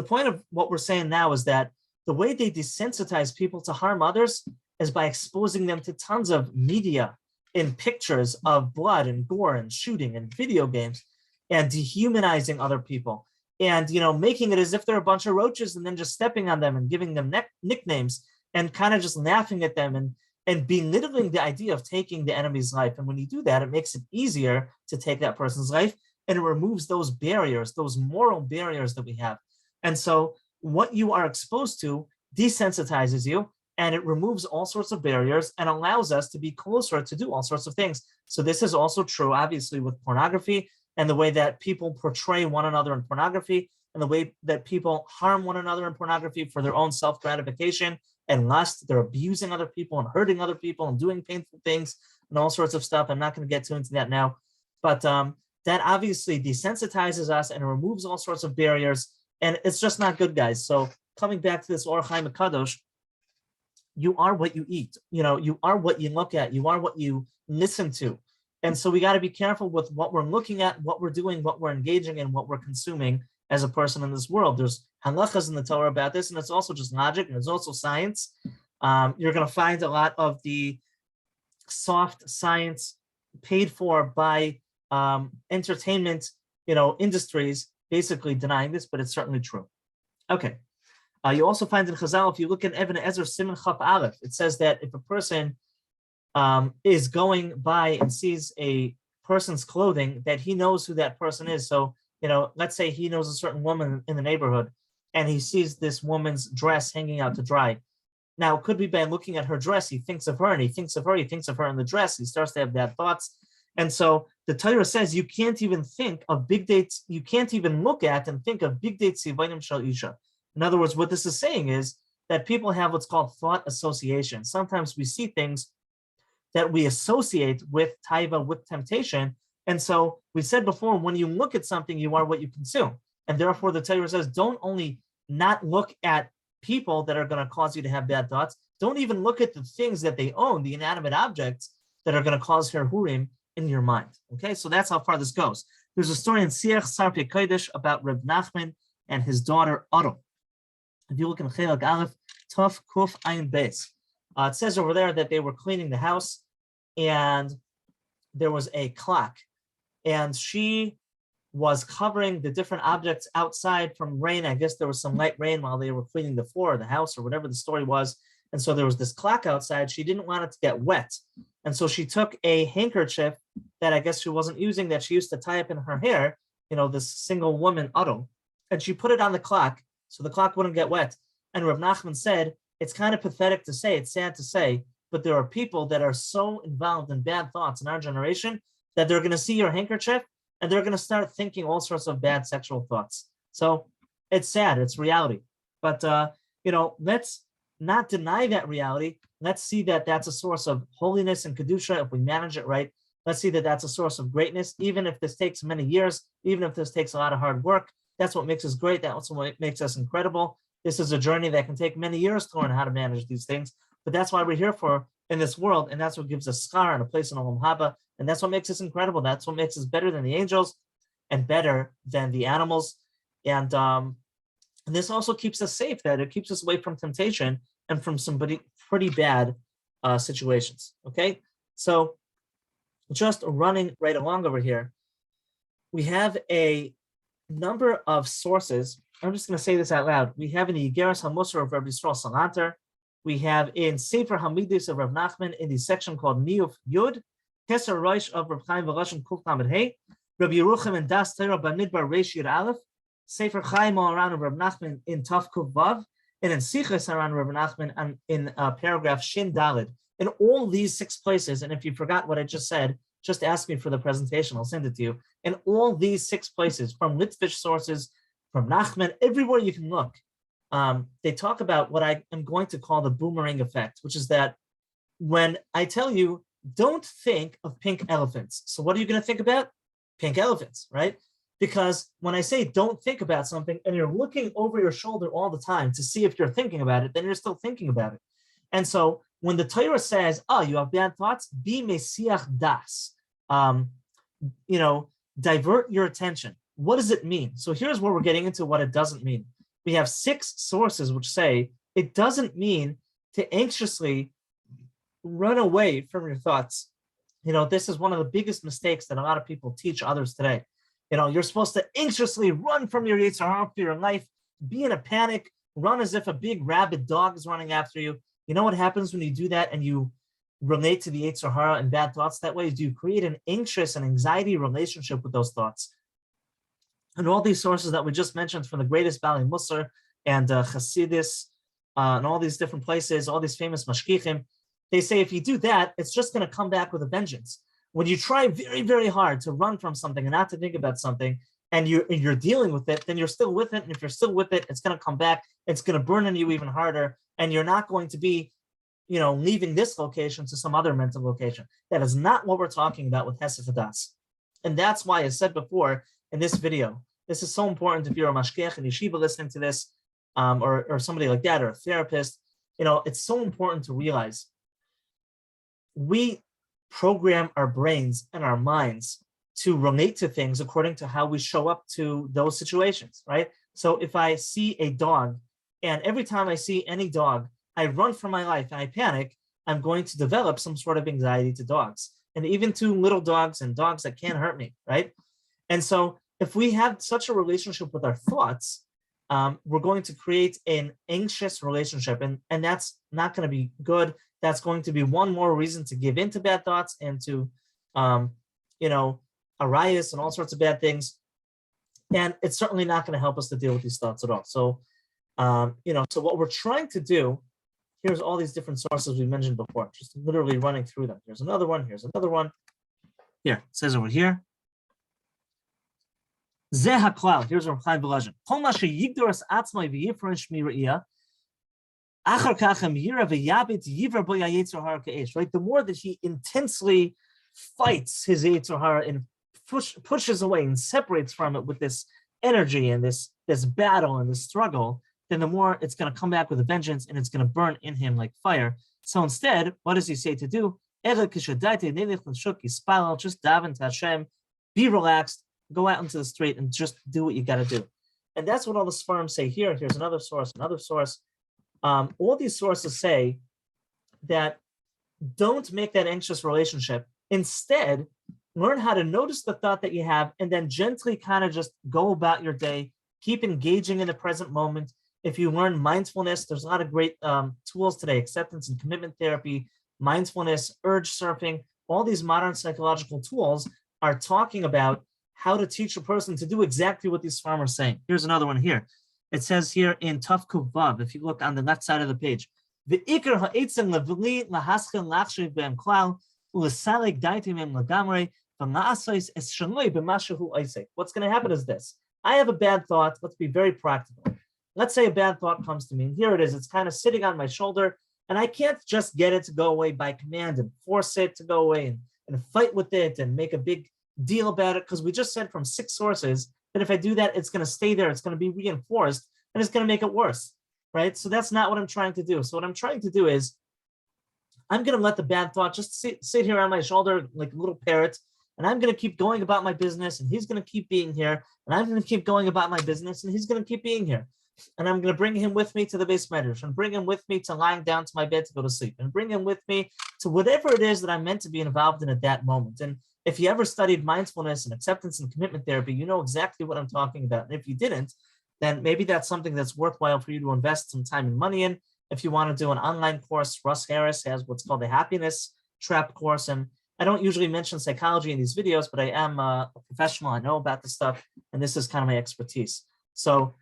point of what we're saying now is that the way they desensitize people to harm others is by exposing them to tons of media and pictures of blood and gore and shooting and video games, and dehumanizing other people, and making it as if they're a bunch of roaches, and then just stepping on them and giving them nicknames and kind of just laughing at them and belittling the idea of taking the enemy's life. And when you do that, it makes it easier to take that person's life, and it removes those barriers, those moral barriers that we have. And so what you are exposed to desensitizes you, and it removes all sorts of barriers and allows us to be closer to do all sorts of things. So this is also true, obviously, with pornography, and the way that people portray one another in pornography, and the way that people harm one another in pornography for their own self-gratification and lust. They're abusing other people and hurting other people and doing painful things and all sorts of stuff. I'm not going to get too into that now, but that obviously desensitizes us and removes all sorts of barriers, and it's just not good, guys. So coming back to this Or Chaim Kadosh, you are what you eat. You are what you look at. You are what you listen to. And so we got to be careful with what we're looking at, what we're doing, what we're engaging in, what we're consuming as a person in this world. There's halachas in the Torah about this, and it's also just logic, and it's also science. You're going to find a lot of the soft science paid for by entertainment, industries, basically denying this, but it's certainly true. Okay. You also find in Chazal, if you look at Even Ezer Siman Chaf Aleph, it says that if a person is going by and sees a person's clothing, that he knows who that person is. So, let's say he knows a certain woman in the neighborhood, and he sees this woman's dress hanging out to dry. Now, it could be by looking at her dress, he thinks of her, and he thinks of her in the dress. He starts to have bad thoughts. And so the Torah says you can't even think of big dates, you can't even look at and think of big dates Sivainim Shal Isha. In other words, what this is saying is that people have what's called thought association. Sometimes we see things that we associate with taiva, with temptation. And so we said before, when you look at something, you are what you consume. And therefore the Torah says, don't only not look at people that are going to cause you to have bad thoughts, don't even look at the things that they own, the inanimate objects that are going to cause herhurim in your mind. Okay, so that's how far this goes. There's a story in Siach Sarpei Kodesh about Reb Nachman and his daughter Aro. If you look in Chelak Aleph, Tov Kuf Ayin Beis, it says over there that they were cleaning the house, and there was a clock, and she was covering the different objects outside from rain. I guess there was some light rain while they were cleaning the floor of the house or whatever the story was. And so there was this clock outside. She didn't want it to get wet. And so she took a handkerchief that I guess she wasn't using, that she used to tie up in her hair, this single woman, Otto, and she put it on the clock so the clock wouldn't get wet. And Rav Nachman said, it's kind of pathetic to say, it's sad to say, but there are people that are so involved in bad thoughts in our generation that they're going to see your handkerchief and they're going to start thinking all sorts of bad sexual thoughts. So it's sad, it's reality. But, let's not deny that reality. Let's see that that's a source of holiness and Kedusha if we manage it right. Let's see that that's a source of greatness, even if this takes many years, even if this takes a lot of hard work. That's what makes us great. That's what makes us incredible. This is a journey that can take many years to learn how to manage these things. But that's why we're here for in this world. And that's what gives us schar and a place in Olam Haba. And that's what makes us incredible. That's what makes us better than the angels and better than the animals. And this also keeps us safe, that it keeps us away from temptation and from some pretty bad situations. Okay, so just running right along over here, we have a number of sources. I'm just going to say this out loud. We have in the Yigeras HaMusar of Rabbi Yisrael Salanter. We have in Sefer Hamidus of Rav Nachman in the section called Niyuf Yud, Keser Roish of Rav Chaim Veloshin Kuf Lamed Hey, Rabbi Yerucham and Das Torah Bamidbar Reish Yud Aleph, Sefer Chaim Aran of Rav Nachman in Taf Kuf Vav, and in Sichos Aran Rav Nachman in paragraph Shin Dalid. In all these 6 places, and if you forgot what I just said, just ask me for the presentation, I'll send it to you. In all these 6 places, from Litvish sources, from Nachman, everywhere you can look, they talk about what I am going to call the boomerang effect, which is that when I tell you, don't think of pink elephants. So what are you going to think about? Pink elephants, right? Because when I say don't think about something and you're looking over your shoulder all the time to see if you're thinking about it, then you're still thinking about it. And so when the Torah says, oh, you have bad thoughts, be mesiach das, divert your attention. What does it mean? So here's where we're getting into what it doesn't mean. We have 6 sources which say it doesn't mean to anxiously run away from your thoughts. This is one of the biggest mistakes that a lot of people teach others today. You're supposed to anxiously run from your Yetzer Hara for your life, be in a panic, run as if a big rabid dog is running after you. You know what happens when you do that and you relate to the Yetzer Hara and bad thoughts that way? Is you create an anxious and anxiety relationship with those thoughts. And all these sources that we just mentioned from the greatest Bali Musar and Hasidus and all these different places, all these famous mashkichim, they say if you do that, it's just going to come back with a vengeance. When you try very, very hard to run from something and not to think about something, and you're dealing with it, then you're still with it. And if you're still with it, it's going to come back. It's going to burn on you even harder. And you're not going to be, leaving this location to some other mental location. That is not what we're talking about with Hesed Hadas. And that's why I said before in this video, this is so important if you're a mashgiach and yeshiva listening to this, or somebody like that, or a therapist. It's so important to realize we program our brains and our minds to relate to things according to how we show up to those situations, right? So if I see a dog, and every time I see any dog, I run for my life and I panic, I'm going to develop some sort of anxiety to dogs, and even to little dogs and dogs that can't hurt me, right? And so if we have such a relationship with our thoughts, we're going to create an anxious relationship, and that's not going to be good. That's going to be one more reason to give in to bad thoughts and to, arayas and all sorts of bad things. And it's certainly not going to help us to deal with these thoughts at all. So, so what we're trying to do, here's all these different sources we mentioned before, just literally running through them. Here's another one. Here's another one. Here, it says over here. Zeh haklal. Here's Rav Chaim Veloshin. Kol ma sheyigdoras atzmai v'yifron shmira'iyah. Right? The more that he intensely fights his Yetzer Hara and pushes away and separates from it with this energy and this battle and this struggle, then the more it's going to come back with a vengeance and it's going to burn in him like fire. So instead, what does he say to do? Just daven to Hashem, be relaxed, go out into the street and just do what you got to do. And that's what all the Sfarim say here. Here's another source, another source. All these sources say that don't make that anxious relationship. Instead, Learn how to notice the thought that you have and then gently kind of just go about your day. Keep engaging in the present moment. If you learn mindfulness, there's a lot of great tools today, acceptance and commitment therapy, mindfulness, urge surfing. All these modern psychological tools are talking about how to teach a person to do exactly what these farmers are saying. Here's another one here. It says here in Tuf Kuv Vav, if you look on the left side of the page, what's going to happen is this. I have a bad thought. Let's be very practical. Let's say a bad thought comes to me, and here it is. It's kind of sitting on my shoulder, and I can't just get it to go away by command and force it to go away and fight with it and make a big deal about it, because we just said from 6 sources that if I do that, it's going to stay there. It's going to be reinforced, and it's going to make it worse, right? So that's not what I'm trying to do. So what I'm trying to do is I'm going to let the bad thought just sit here on my shoulder like a little parrot, and I'm going to keep going about my business, and he's going to keep being here, and I'm going to keep going about my business, and he's going to keep being here. And I'm going to bring him with me to the base medrash, and bring him with me to lying down to my bed to go to sleep, and bring him with me to whatever it is that I'm meant to be involved in at that moment. And if you ever studied mindfulness and acceptance and commitment therapy, you know exactly what I'm talking about. And if you didn't, then maybe that's something that's worthwhile for you to invest some time and money in. If you want to do an online course, Russ Harris has what's called the Happiness Trap course. And I don't usually mention psychology in these videos, but I am a professional. I know about this stuff, and this is kind of my expertise. So,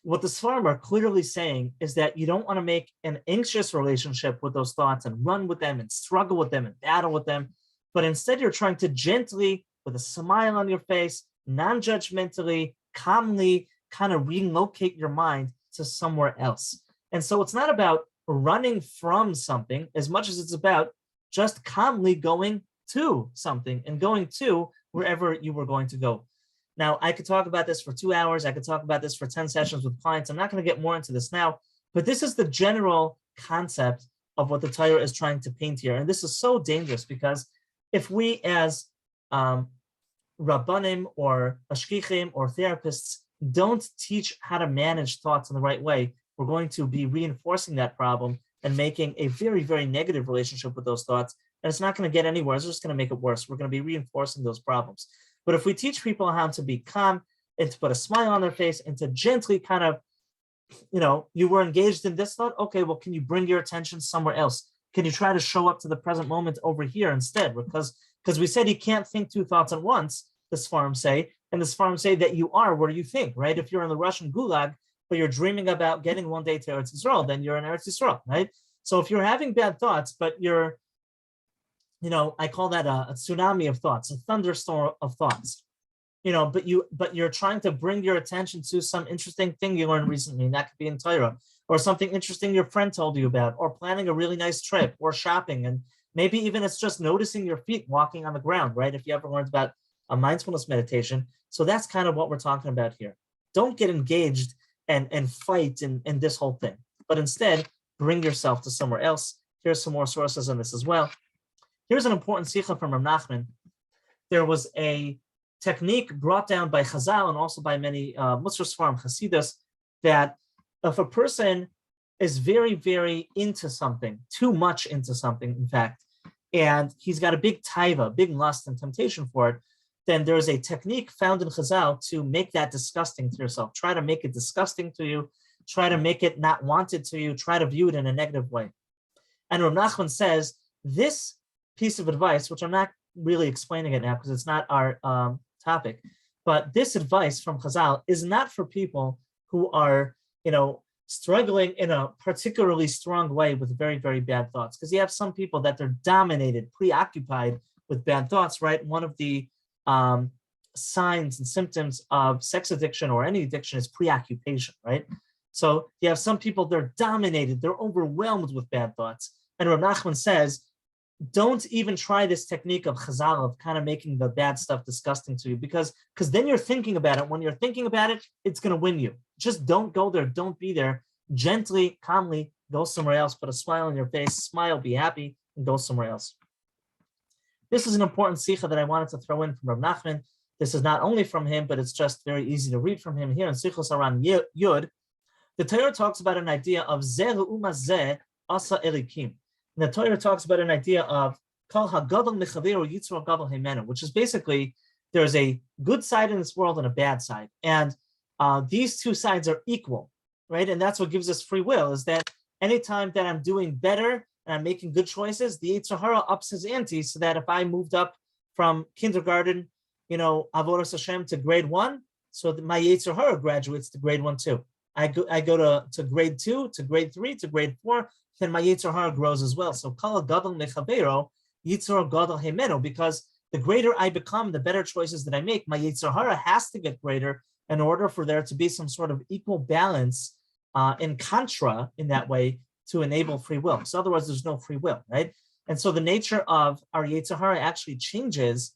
what the Sfarim are clearly saying is that you don't want to make an anxious relationship with those thoughts and run with them and struggle with them and battle with them, but instead you're trying to gently, with a smile on your face, non-judgmentally, calmly, kind of relocate your mind to somewhere else. And so it's not about running from something as much as it's about just calmly going to something and going to wherever you were going to go. Now, I could talk about this for 2 hours. I could talk about this for 10 sessions with clients. I'm not going to get more into this now, but this is the general concept of what the Torah is trying to paint here. And this is so dangerous because if we as Rabbanim or Ashkichim or therapists don't teach how to manage thoughts in the right way, we're going to be reinforcing that problem and making a very, very negative relationship with those thoughts. And it's not going to get anywhere. It's just going to make it worse. We're going to be reinforcing those problems. But if we teach people how to be calm and to put a smile on their face and to gently kind of, you were engaged in this thought, okay, well, can you bring your attention somewhere else? Can you try to show up to the present moment over here instead? Because we said you can't think 2 thoughts at once, the Sfarim say, and the Sfarim say that you are where you think, right? If you're in the Russian gulag, but you're dreaming about getting one day to Eretz Yisrael, then you're in Eretz Yisrael, right? So if you're having bad thoughts, but you're, I call that a tsunami of thoughts, a thunderstorm of thoughts, but you're trying to bring your attention to some interesting thing you learned recently, and that could be in Torah, or something interesting your friend told you about, or planning a really nice trip, or shopping, and maybe even it's just noticing your feet walking on the ground, right? If you ever learned about a mindfulness meditation. So that's kind of what we're talking about here. Don't get engaged and fight in this whole thing, but instead bring yourself to somewhere else. Here's some more sources on this as well. Here's an important sikha from Rav Nachman. There was a technique brought down by Chazal and also by many Musar Sfarim Hasidus that if a person is very, very into something, too much into something, in fact, and he's got a big taiva, big lust and temptation for it, then there's a technique found in Chazal to make that disgusting to yourself. Try to make it disgusting to you. Try to make it not wanted to you. Try to view it in a negative way. And Rav Nachman says this piece of advice, which I'm not really explaining it now because it's not our topic, but this advice from Chazal is not for people who are, struggling in a particularly strong way with very, very bad thoughts. Because you have some people that they're dominated, preoccupied with bad thoughts, right? One of the signs and symptoms of sex addiction or any addiction is preoccupation, right? So you have some people, they're dominated, they're overwhelmed with bad thoughts. And Rav Nachman says, don't even try this technique of Chazal, of kind of making the bad stuff disgusting to you, because then you're thinking about it. When you're thinking about it, it's going to win you. Just don't go there. Don't be there. Gently, calmly, go somewhere else. Put a smile on your face. Smile, be happy, and go somewhere else. This is an important sikha that I wanted to throw in from Rav Nachman. This is not only from him, but it's just very easy to read from him. Here in Sichos Aran Yud, the Torah talks about an idea of Zeh U'ma Zeh Asa Elikim. And the Torah talks about an idea of which is basically there's a good side in this world and a bad side. And these two sides are equal, right? And that's what gives us free will, is that anytime that I'm doing better and I'm making good choices, the Yetzer Hara ups his ante, so that if I moved up from kindergarten, Avodas Hashem, to grade 1, so that my Yetzer Hara graduates to grade 1 too. I go to grade 2, to grade 3, to grade 4, then my Yetzer Hara grows as well. So Kol Gadol Mechavero, Yetzer Gadol Hemeno, because the greater I become, the better choices that I make, my Yetzer Hara has to get greater in order for there to be some sort of equal balance in contra in that way to enable free will. So otherwise there's no free will, right? And so the nature of our Yetzer Hara actually changes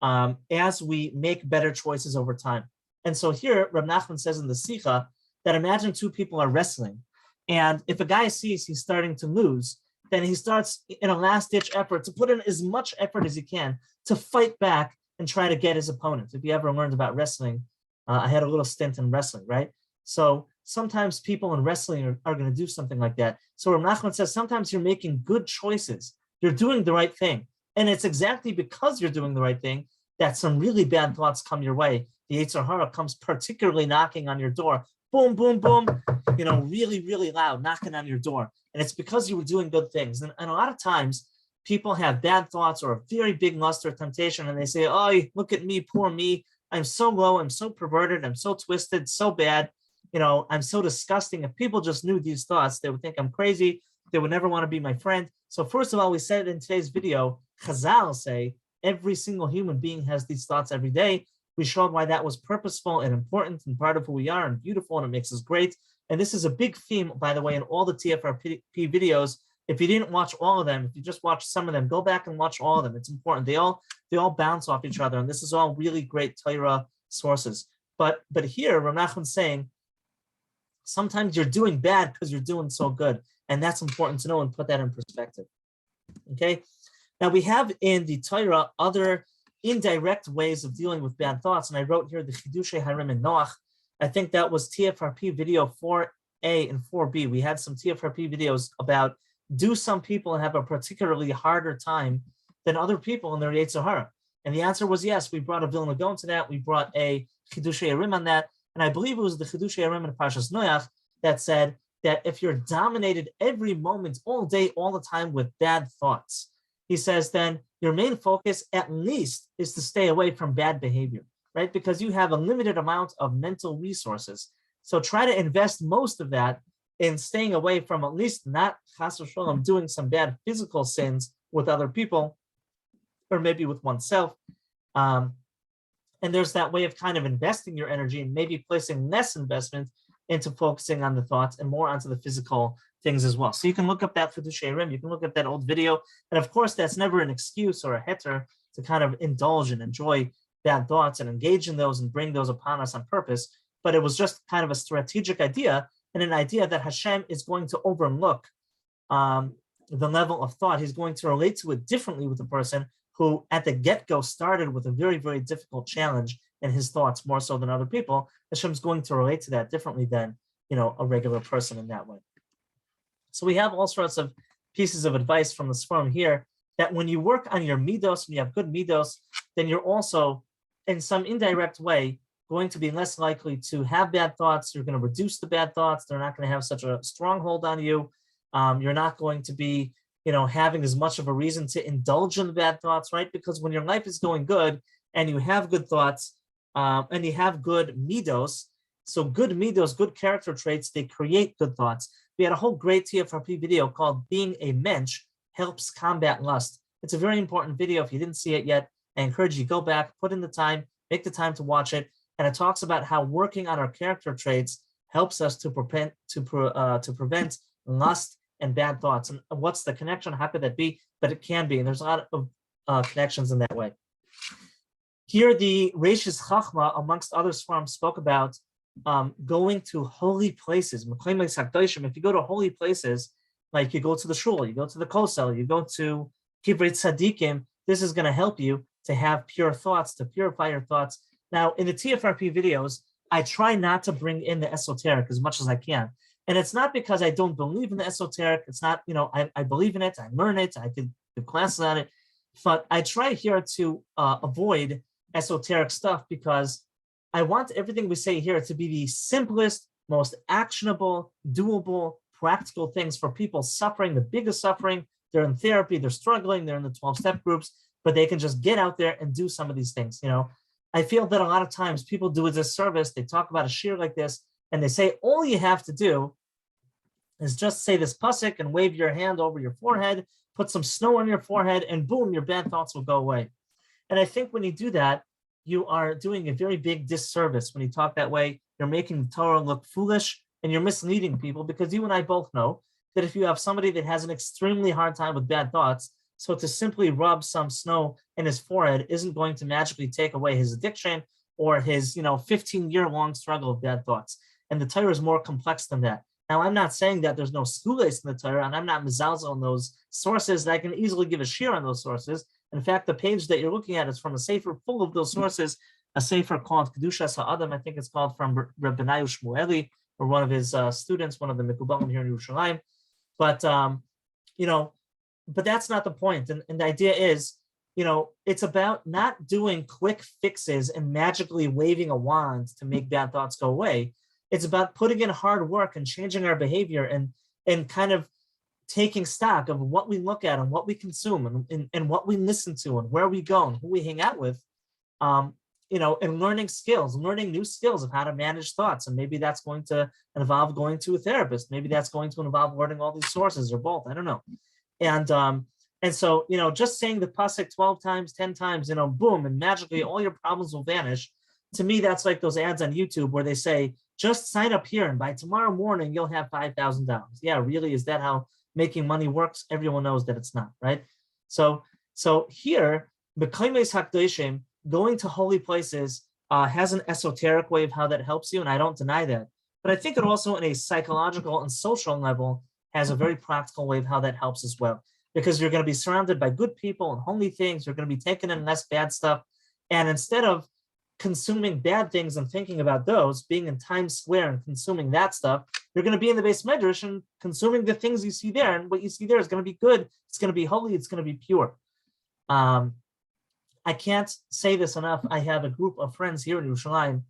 as we make better choices over time. And so here, Reb Nachman says in the Sikha that imagine two people are wrestling. And if a guy sees he's starting to lose, then he starts in a last-ditch effort to put in as much effort as he can to fight back and try to get his opponent. If you ever learned about wrestling, I had a little stint in wrestling, right? So sometimes people in wrestling are going to do something like that. So Reb Nachman says sometimes you're making good choices. You're doing the right thing. And it's exactly because you're doing the right thing that some really bad thoughts come your way. The Yetzer Hara comes particularly knocking on your door. Boom, boom, boom, really, really loud, knocking on your door. And it's because you were doing good things. And a lot of times people have bad thoughts or a very big lust or temptation, and they say, oh, look at me, poor me. I'm so low, I'm so perverted, I'm so twisted, so bad. I'm so disgusting. If people just knew these thoughts, they would think I'm crazy. They would never want to be my friend. So first of all, we said in today's video, Chazal say every single human being has these thoughts every day. We showed why that was purposeful and important and part of who we are and beautiful, and it makes us great. And this is a big theme, by the way, in all the TFRP videos. If you didn't watch all of them, if you just watched some of them, go back and watch all of them. It's important. They all bounce off each other, and this is all really great Torah sources. But here, Rav Nachman's saying, sometimes you're doing bad because you're doing so good, and that's important to know and put that in perspective. Okay. Now we have in the Torah other indirect ways of dealing with bad thoughts, and I wrote here the Chidushay Harim and Noach. I think that was TFRP video 4A and 4B. We had some TFRP videos about, do some people have a particularly harder time than other people in their Yetzer Hara? And the answer was yes. We brought a Vilna Gaon to that. We brought a Chidushay Harim on that. And I believe it was the Chidushay Harim in Parshas Noach that said that if you're dominated every moment, all day, all the time with bad thoughts, he says, then your main focus at least is to stay away from bad behavior, right? Because you have a limited amount of mental resources. So try to invest most of that in staying away from at least not chas v'sholom doing some bad physical sins with other people, or maybe with oneself. And there's that way of kind of investing your energy and maybe placing less investment into focusing on the thoughts and more onto the physical things as well. So you can look up that Chidushay Harim, you can look up that old video. And of course, that's never an excuse or a heter to kind of indulge and enjoy bad thoughts and engage in those and bring those upon us on purpose. But it was just kind of a strategic idea, and an idea that Hashem is going to overlook the level of thought. He's going to relate to it differently with the person who at the get-go started with a very, very difficult challenge in his thoughts, more so than other people. Hashem's going to relate to that differently than, a regular person in that way. So we have all sorts of pieces of advice from the Sforim here, that when you work on your midos, when you have good midos, then you're also, in some indirect way, going to be less likely to have bad thoughts. You're going to reduce the bad thoughts. They're not going to have such a stronghold on you. You're not going to be, having as much of a reason to indulge in the bad thoughts, right? Because when your life is going good and you have good thoughts and you have good midos, so good midos, good character traits, they create good thoughts. We had a whole great TFRP video called Being a Mensch Helps Combat Lust. It's a very important video. If you didn't see it yet, I encourage you to go back, put in the time, make the time to watch it. And it talks about how working on our character traits helps us to prevent lust and bad thoughts. And what's the connection? How could that be? But it can be. And there's a lot of connections in that way. Here, the Reishis Chachma, amongst other Sforim, spoke about going to holy places. If you go to holy places, like you go to the shul, you go to the kosel, you go to kivrei tzadikim, this is going to help you to have pure thoughts, to purify your thoughts. Now, in the TFRP videos, I try not to bring in the esoteric as much as I can. And it's not because I don't believe in the esoteric. It's not, I believe in it, I learn it, I could give classes on it. But I try here to avoid esoteric stuff because I want everything we say here to be the simplest, most actionable, doable, practical things for people suffering the biggest suffering. They're in therapy, they're struggling, they're in the 12-step groups, but they can just get out there and do some of these things. I feel that a lot of times people do a disservice. They talk about a shir like this, and they say all you have to do is just say this pasuk and wave your hand over your forehead, put some snow on your forehead, and boom, your bad thoughts will go away. And I think when you do that, you are doing a very big disservice. When you talk that way, you're making the Torah look foolish, and you're misleading people, because you and I both know that if you have somebody that has an extremely hard time with bad thoughts, so to simply rub some snow in his forehead isn't going to magically take away his addiction or his 15-year-long struggle of bad thoughts. And the Torah is more complex than that. Now, I'm not saying that there's no schools in the Torah, and I'm not mezalzel on those sources, that I can easily give a shir on those sources. In fact, the page that you're looking at is from a sefer full of those sources, a sefer called Kedushas HaAdam, I think it's called, from Reb Benayu Shmueli, or one of his students, one of the Mekubalim here in Yerushalayim. But, but that's not the point. And the idea is, it's about not doing quick fixes and magically waving a wand to make bad thoughts go away. It's about putting in hard work and changing our behavior and kind of taking stock of what we look at and what we consume and what we listen to and where we go and who we hang out with, and learning new skills of how to manage thoughts. And maybe that's going to involve going to a therapist. Maybe that's going to involve learning all these sources, or both. I don't know. And so, just saying the pasuk 12 times, 10 times, boom, and magically all your problems will vanish. To me, that's like those ads on YouTube where they say, just sign up here and by tomorrow morning, you'll have $5,000. Yeah, really? Is that how making money works? Everyone knows that it's not, right? So here, B'kaimes Hakdoshim, going to holy places, has an esoteric way of how that helps you, and I don't deny that. But I think it also, in a psychological and social level, has a very practical way of how that helps as well. Because you're going to be surrounded by good people and holy things. You're going to be taking in less bad stuff. And instead of consuming bad things and thinking about those, being in Times Square and consuming that stuff, you're going to be in the Beis Medrash and consuming the things you see there. And what you see there is going to be good. It's going to be holy. It's going to be pure. I can't say this enough. I have a group of friends here in Yerushalayim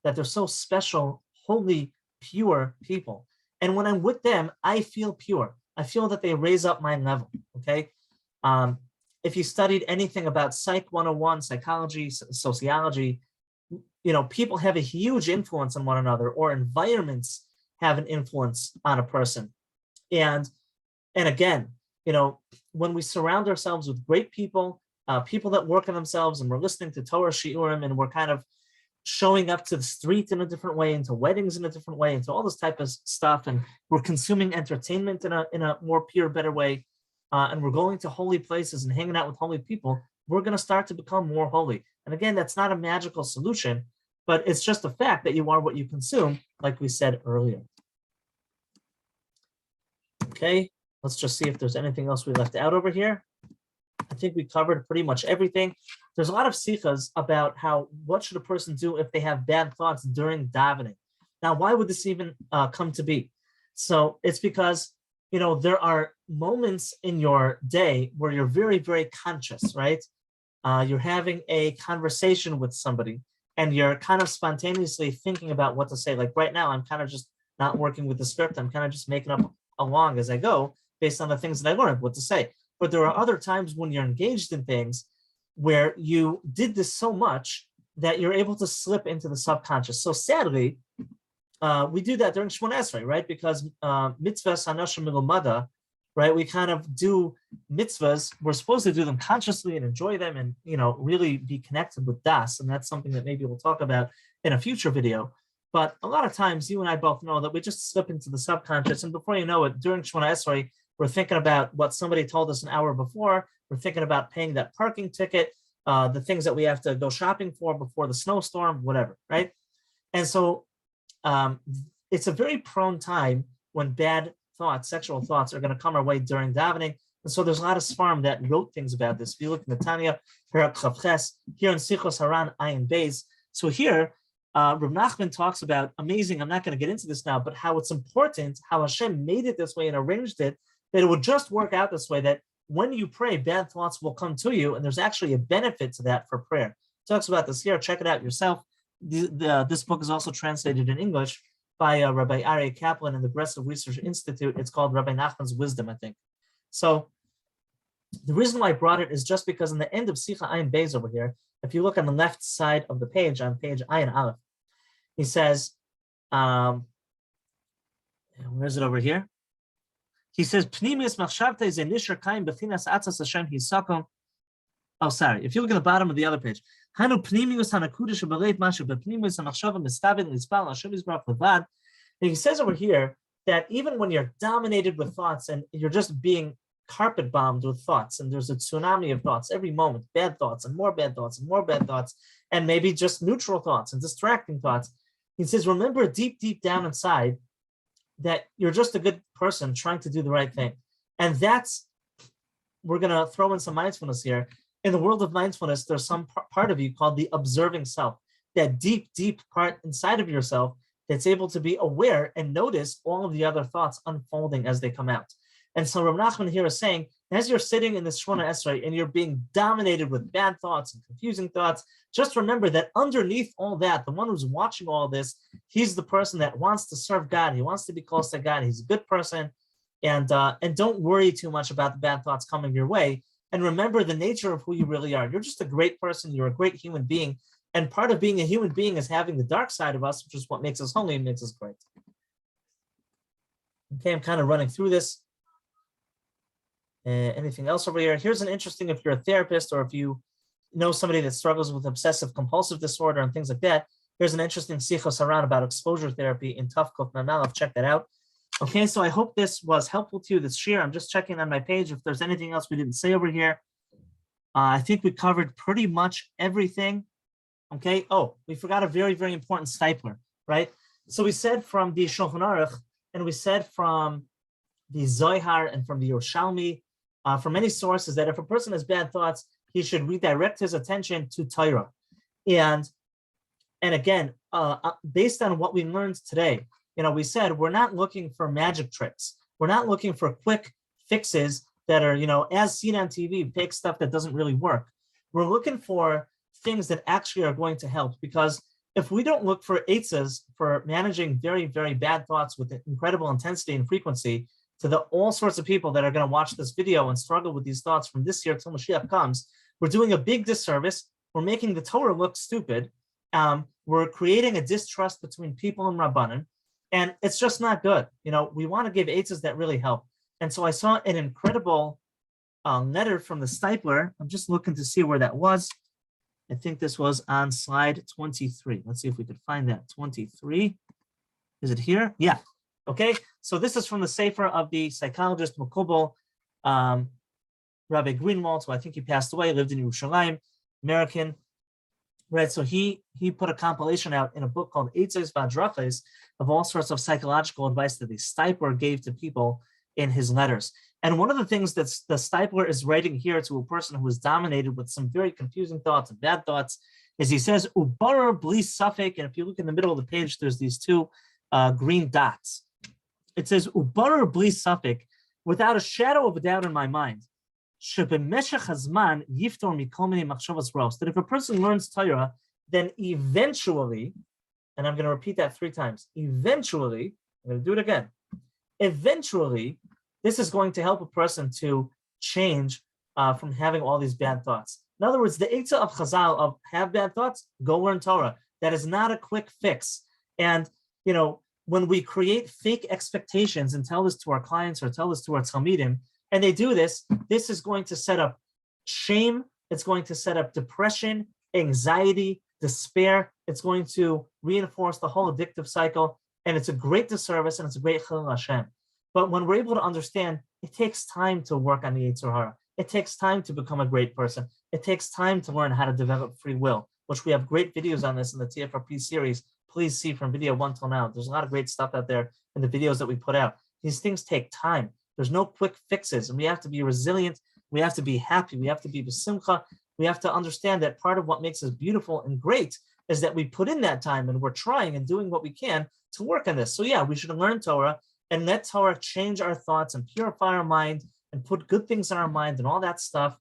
that they're so special, holy, pure people. And when I'm with them, I feel pure. I feel that they raise up my level, okay? If you studied anything about Psych 101, psychology, sociology, people have a huge influence on one another, or environments have an influence on a person. And again, when we surround ourselves with great people, people that work on themselves, and we're listening to Torah Shiurim, and we're kind of showing up to the street in a different way, into weddings in a different way, into all this type of stuff, and we're consuming entertainment in a more pure, better way, and we're going to holy places and hanging out with holy people, we're going to start to become more holy. And again, that's not a magical solution, but it's just a fact that you are what you consume, like we said earlier. Okay, let's just see if there's anything else we left out over here. I think we covered pretty much everything. There's a lot of sikhas about what should a person do if they have bad thoughts during davening. Now, why would this even come to be? So it's because, there are moments in your day where you're very, very conscious, right? You're having a conversation with somebody and you're kind of spontaneously thinking about what to say. Like right now, I'm kind of just not working with the script. I'm kind of just making up along as I go based on the things that I learned, what to say. But there are other times when you're engaged in things where you did this so much that you're able to slip into the subconscious. So sadly, we do that during Shmona Esrei, right? Because mitzvahs hanashim milumada, right? We kind of do mitzvahs. We're supposed to do them consciously and enjoy them and, really be connected with Das. And that's something that maybe we'll talk about in a future video. But a lot of times you and I both know that we just slip into the subconscious. And before you know it, during Shmona Esrei, we're thinking about what somebody told us an hour before. We're thinking about paying that parking ticket, the things that we have to go shopping for before the snowstorm, whatever, right? And so it's a very prone time when bad thoughts, sexual thoughts, are going to come our way during davening. And so there's a lot of Sfarim that wrote things about this. If you look at Netanya, Perak Chavches, here in Sichos Haran Ayin Beis. So here, Rav Nachman talks about, amazing, I'm not going to get into this now, but how it's important, how Hashem made it this way and arranged it, that it would just work out this way, that when you pray, bad thoughts will come to you, and there's actually a benefit to that for prayer. He talks about this here. Check it out yourself. This book is also translated in English by Rabbi Aryeh Kaplan in the Breslov Research Institute. It's called Rabbi Nachman's Wisdom, I think. So the reason why I brought it is just because in the end of Sicha Ayin Beis over here, if you look on the left side of the page, on page Ayin Aleph, he says, where is it over here? He says, Pnimius machshavta is a nishar kaim bechinas atzas Hashem hisakom. Oh, sorry. If you look at the bottom of the other page, Hanu pnimius hanakudish abaleit mashu bepnimius hamachshava mistavin lispal Hashem yisbarach levad. And he says over here that even when you're dominated with thoughts and you're just being carpet bombed with thoughts, and there's a tsunami of thoughts every moment, bad thoughts and more bad thoughts and more bad thoughts, and maybe just neutral thoughts and distracting thoughts. He says, remember deep, deep down inside that you're just a good person trying to do the right thing. And that's, we're going to throw in some mindfulness here. In the world of mindfulness, there's some part of you called the observing self, that deep, deep part inside of yourself that's able to be aware and notice all of the other thoughts unfolding as they come out. And so Rav Nachman here is saying, as you're sitting in this Shemona Esrei and you're being dominated with bad thoughts and confusing thoughts, just remember that underneath all that, the one who's watching all this, he's the person that wants to serve God. He wants to be close to God. He's a good person. And don't worry too much about the bad thoughts coming your way. And remember the nature of who you really are. You're just a great person. You're a great human being. And part of being a human being is having the dark side of us, which is what makes us holy and makes us great. Okay, I'm kind of running through this. Anything else over here? Here's an interesting, if you're a therapist or if you know somebody that struggles with obsessive compulsive disorder and things like that, here's an interesting sichos around about exposure therapy in Tuf Kuf Mem. Check that out. Okay, so I hope this was helpful to you, this share. I'm just checking on my page if there's anything else we didn't say over here. I think we covered pretty much everything. Okay, oh, we forgot a very, very important stipler, right? So we said from the Shulchan Aruch, and we said from the Zohar and from the Yerushalmi, from many sources, that if a person has bad thoughts, he should redirect his attention to Torah. And again, based on what we learned today, we said we're not looking for magic tricks. We're not looking for quick fixes that are, as seen on TV, fake stuff that doesn't really work. We're looking for things that actually are going to help, because if we don't look for eitzes for managing very, very bad thoughts with incredible intensity and frequency, to all sorts of people that are going to watch this video and struggle with these thoughts from this year till Mashiach comes, we're doing a big disservice. We're making the Torah look stupid. We're creating a distrust between people and Rabbanan, and it's just not good. We want to give eitzes that really help. And so I saw an incredible letter from the stipler. I'm just looking to see where that was. I think this was on slide 23. Let's see if we could find that. 23. Is it here? Yeah. Okay, so this is from the Sefer of the psychologist Makubal, Rabbi Greenwald, who I think he passed away, lived in Yerushalayim, American, right? So he put a compilation out in a book called Eitzos V'Adrachos of all sorts of psychological advice that the stipler gave to people in his letters. And one of the things that the stipler is writing here to a person who is dominated with some very confusing thoughts and bad thoughts is he says, Ubarar bli safek, and if you look in the middle of the page, there's these two green dots. It says, Ubarar bli safek, without a shadow of a doubt in my mind, that if a person learns Torah, then eventually, and I'm going to repeat that 3 times, eventually, I'm going to do it again, eventually, this is going to help a person to change from having all these bad thoughts. In other words, the eitzah of Chazal of have bad thoughts, go learn Torah. That is not a quick fix. And, when we create fake expectations and tell this to our clients or tell this to our Talmidim, and they do this, this is going to set up shame. It's going to set up depression, anxiety, despair. It's going to reinforce the whole addictive cycle. And it's a great disservice and it's a great chilul Hashem. But when we're able to understand, it takes time to work on the Yetzer Hara. It takes time to become a great person. It takes time to learn how to develop free will, which we have great videos on this in the TFRP series. Please see from video 1 till now. There's a lot of great stuff out there in the videos that we put out. These things take time. There's no quick fixes, and we have to be resilient. We have to be happy. We have to be b'simcha. We have to understand that part of what makes us beautiful and great is that we put in that time and we're trying and doing what we can to work on this. So yeah, we should learn Torah and let Torah change our thoughts and purify our mind and put good things in our mind and all that stuff.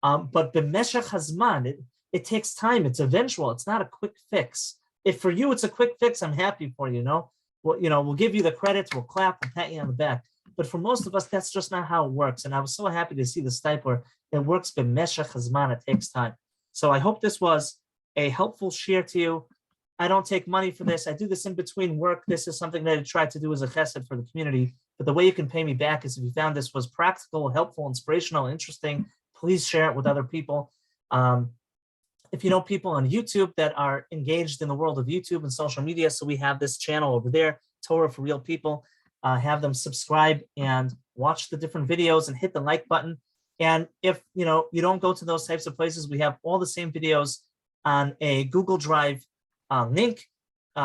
But b'meshech hazman, it takes time. It's eventual. It's not a quick fix. If for you it's a quick fix, I'm happy for you. We'll give you the credits, we'll clap, we'll pat you on the back. But for most of us, that's just not how it works. And I was so happy to see this type where it works b'meshech hazman. It takes time. So I hope this was a helpful share to you. I don't take money for this. I do this in between work. This is something that I try to do as a chesed for the community. But the way you can pay me back is if you found this was practical, helpful, inspirational, interesting, please share it with other people. If you know people on YouTube that are engaged in the world of YouTube and social media, so we have this channel over there, Torah for Real People, have them subscribe and watch the different videos and hit the like button. And if you don't go to those types of places, we have all the same videos on a Google Drive link.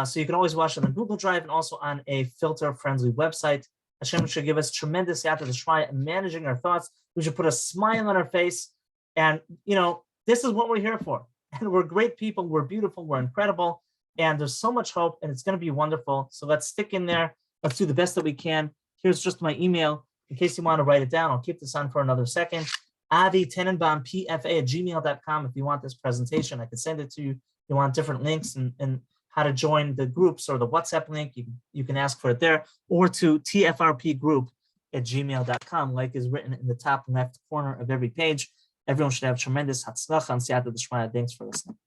So you can always watch it on Google Drive and also on a filter-friendly website. Hashem should give us tremendous Yata D'Shmaya in managing our thoughts. We should put a smile on our face. And, this is what we're here for. And we're great people. We're beautiful. We're incredible. And there's so much hope, and it's going to be wonderful. So let's stick in there. Let's do the best that we can. Here's just my email in case you want to write it down. I'll keep this on for another second. avitenenbaumpfa@gmail.com. If you want this presentation, I can send it to you. You want different links and how to join the groups or the WhatsApp link, you can ask for it there, or to TFRPgroup@gmail.com, like is written in the top left corner of every page. Everyone should have tremendous hatzlacha and siyata d'shmaya. Thanks for listening.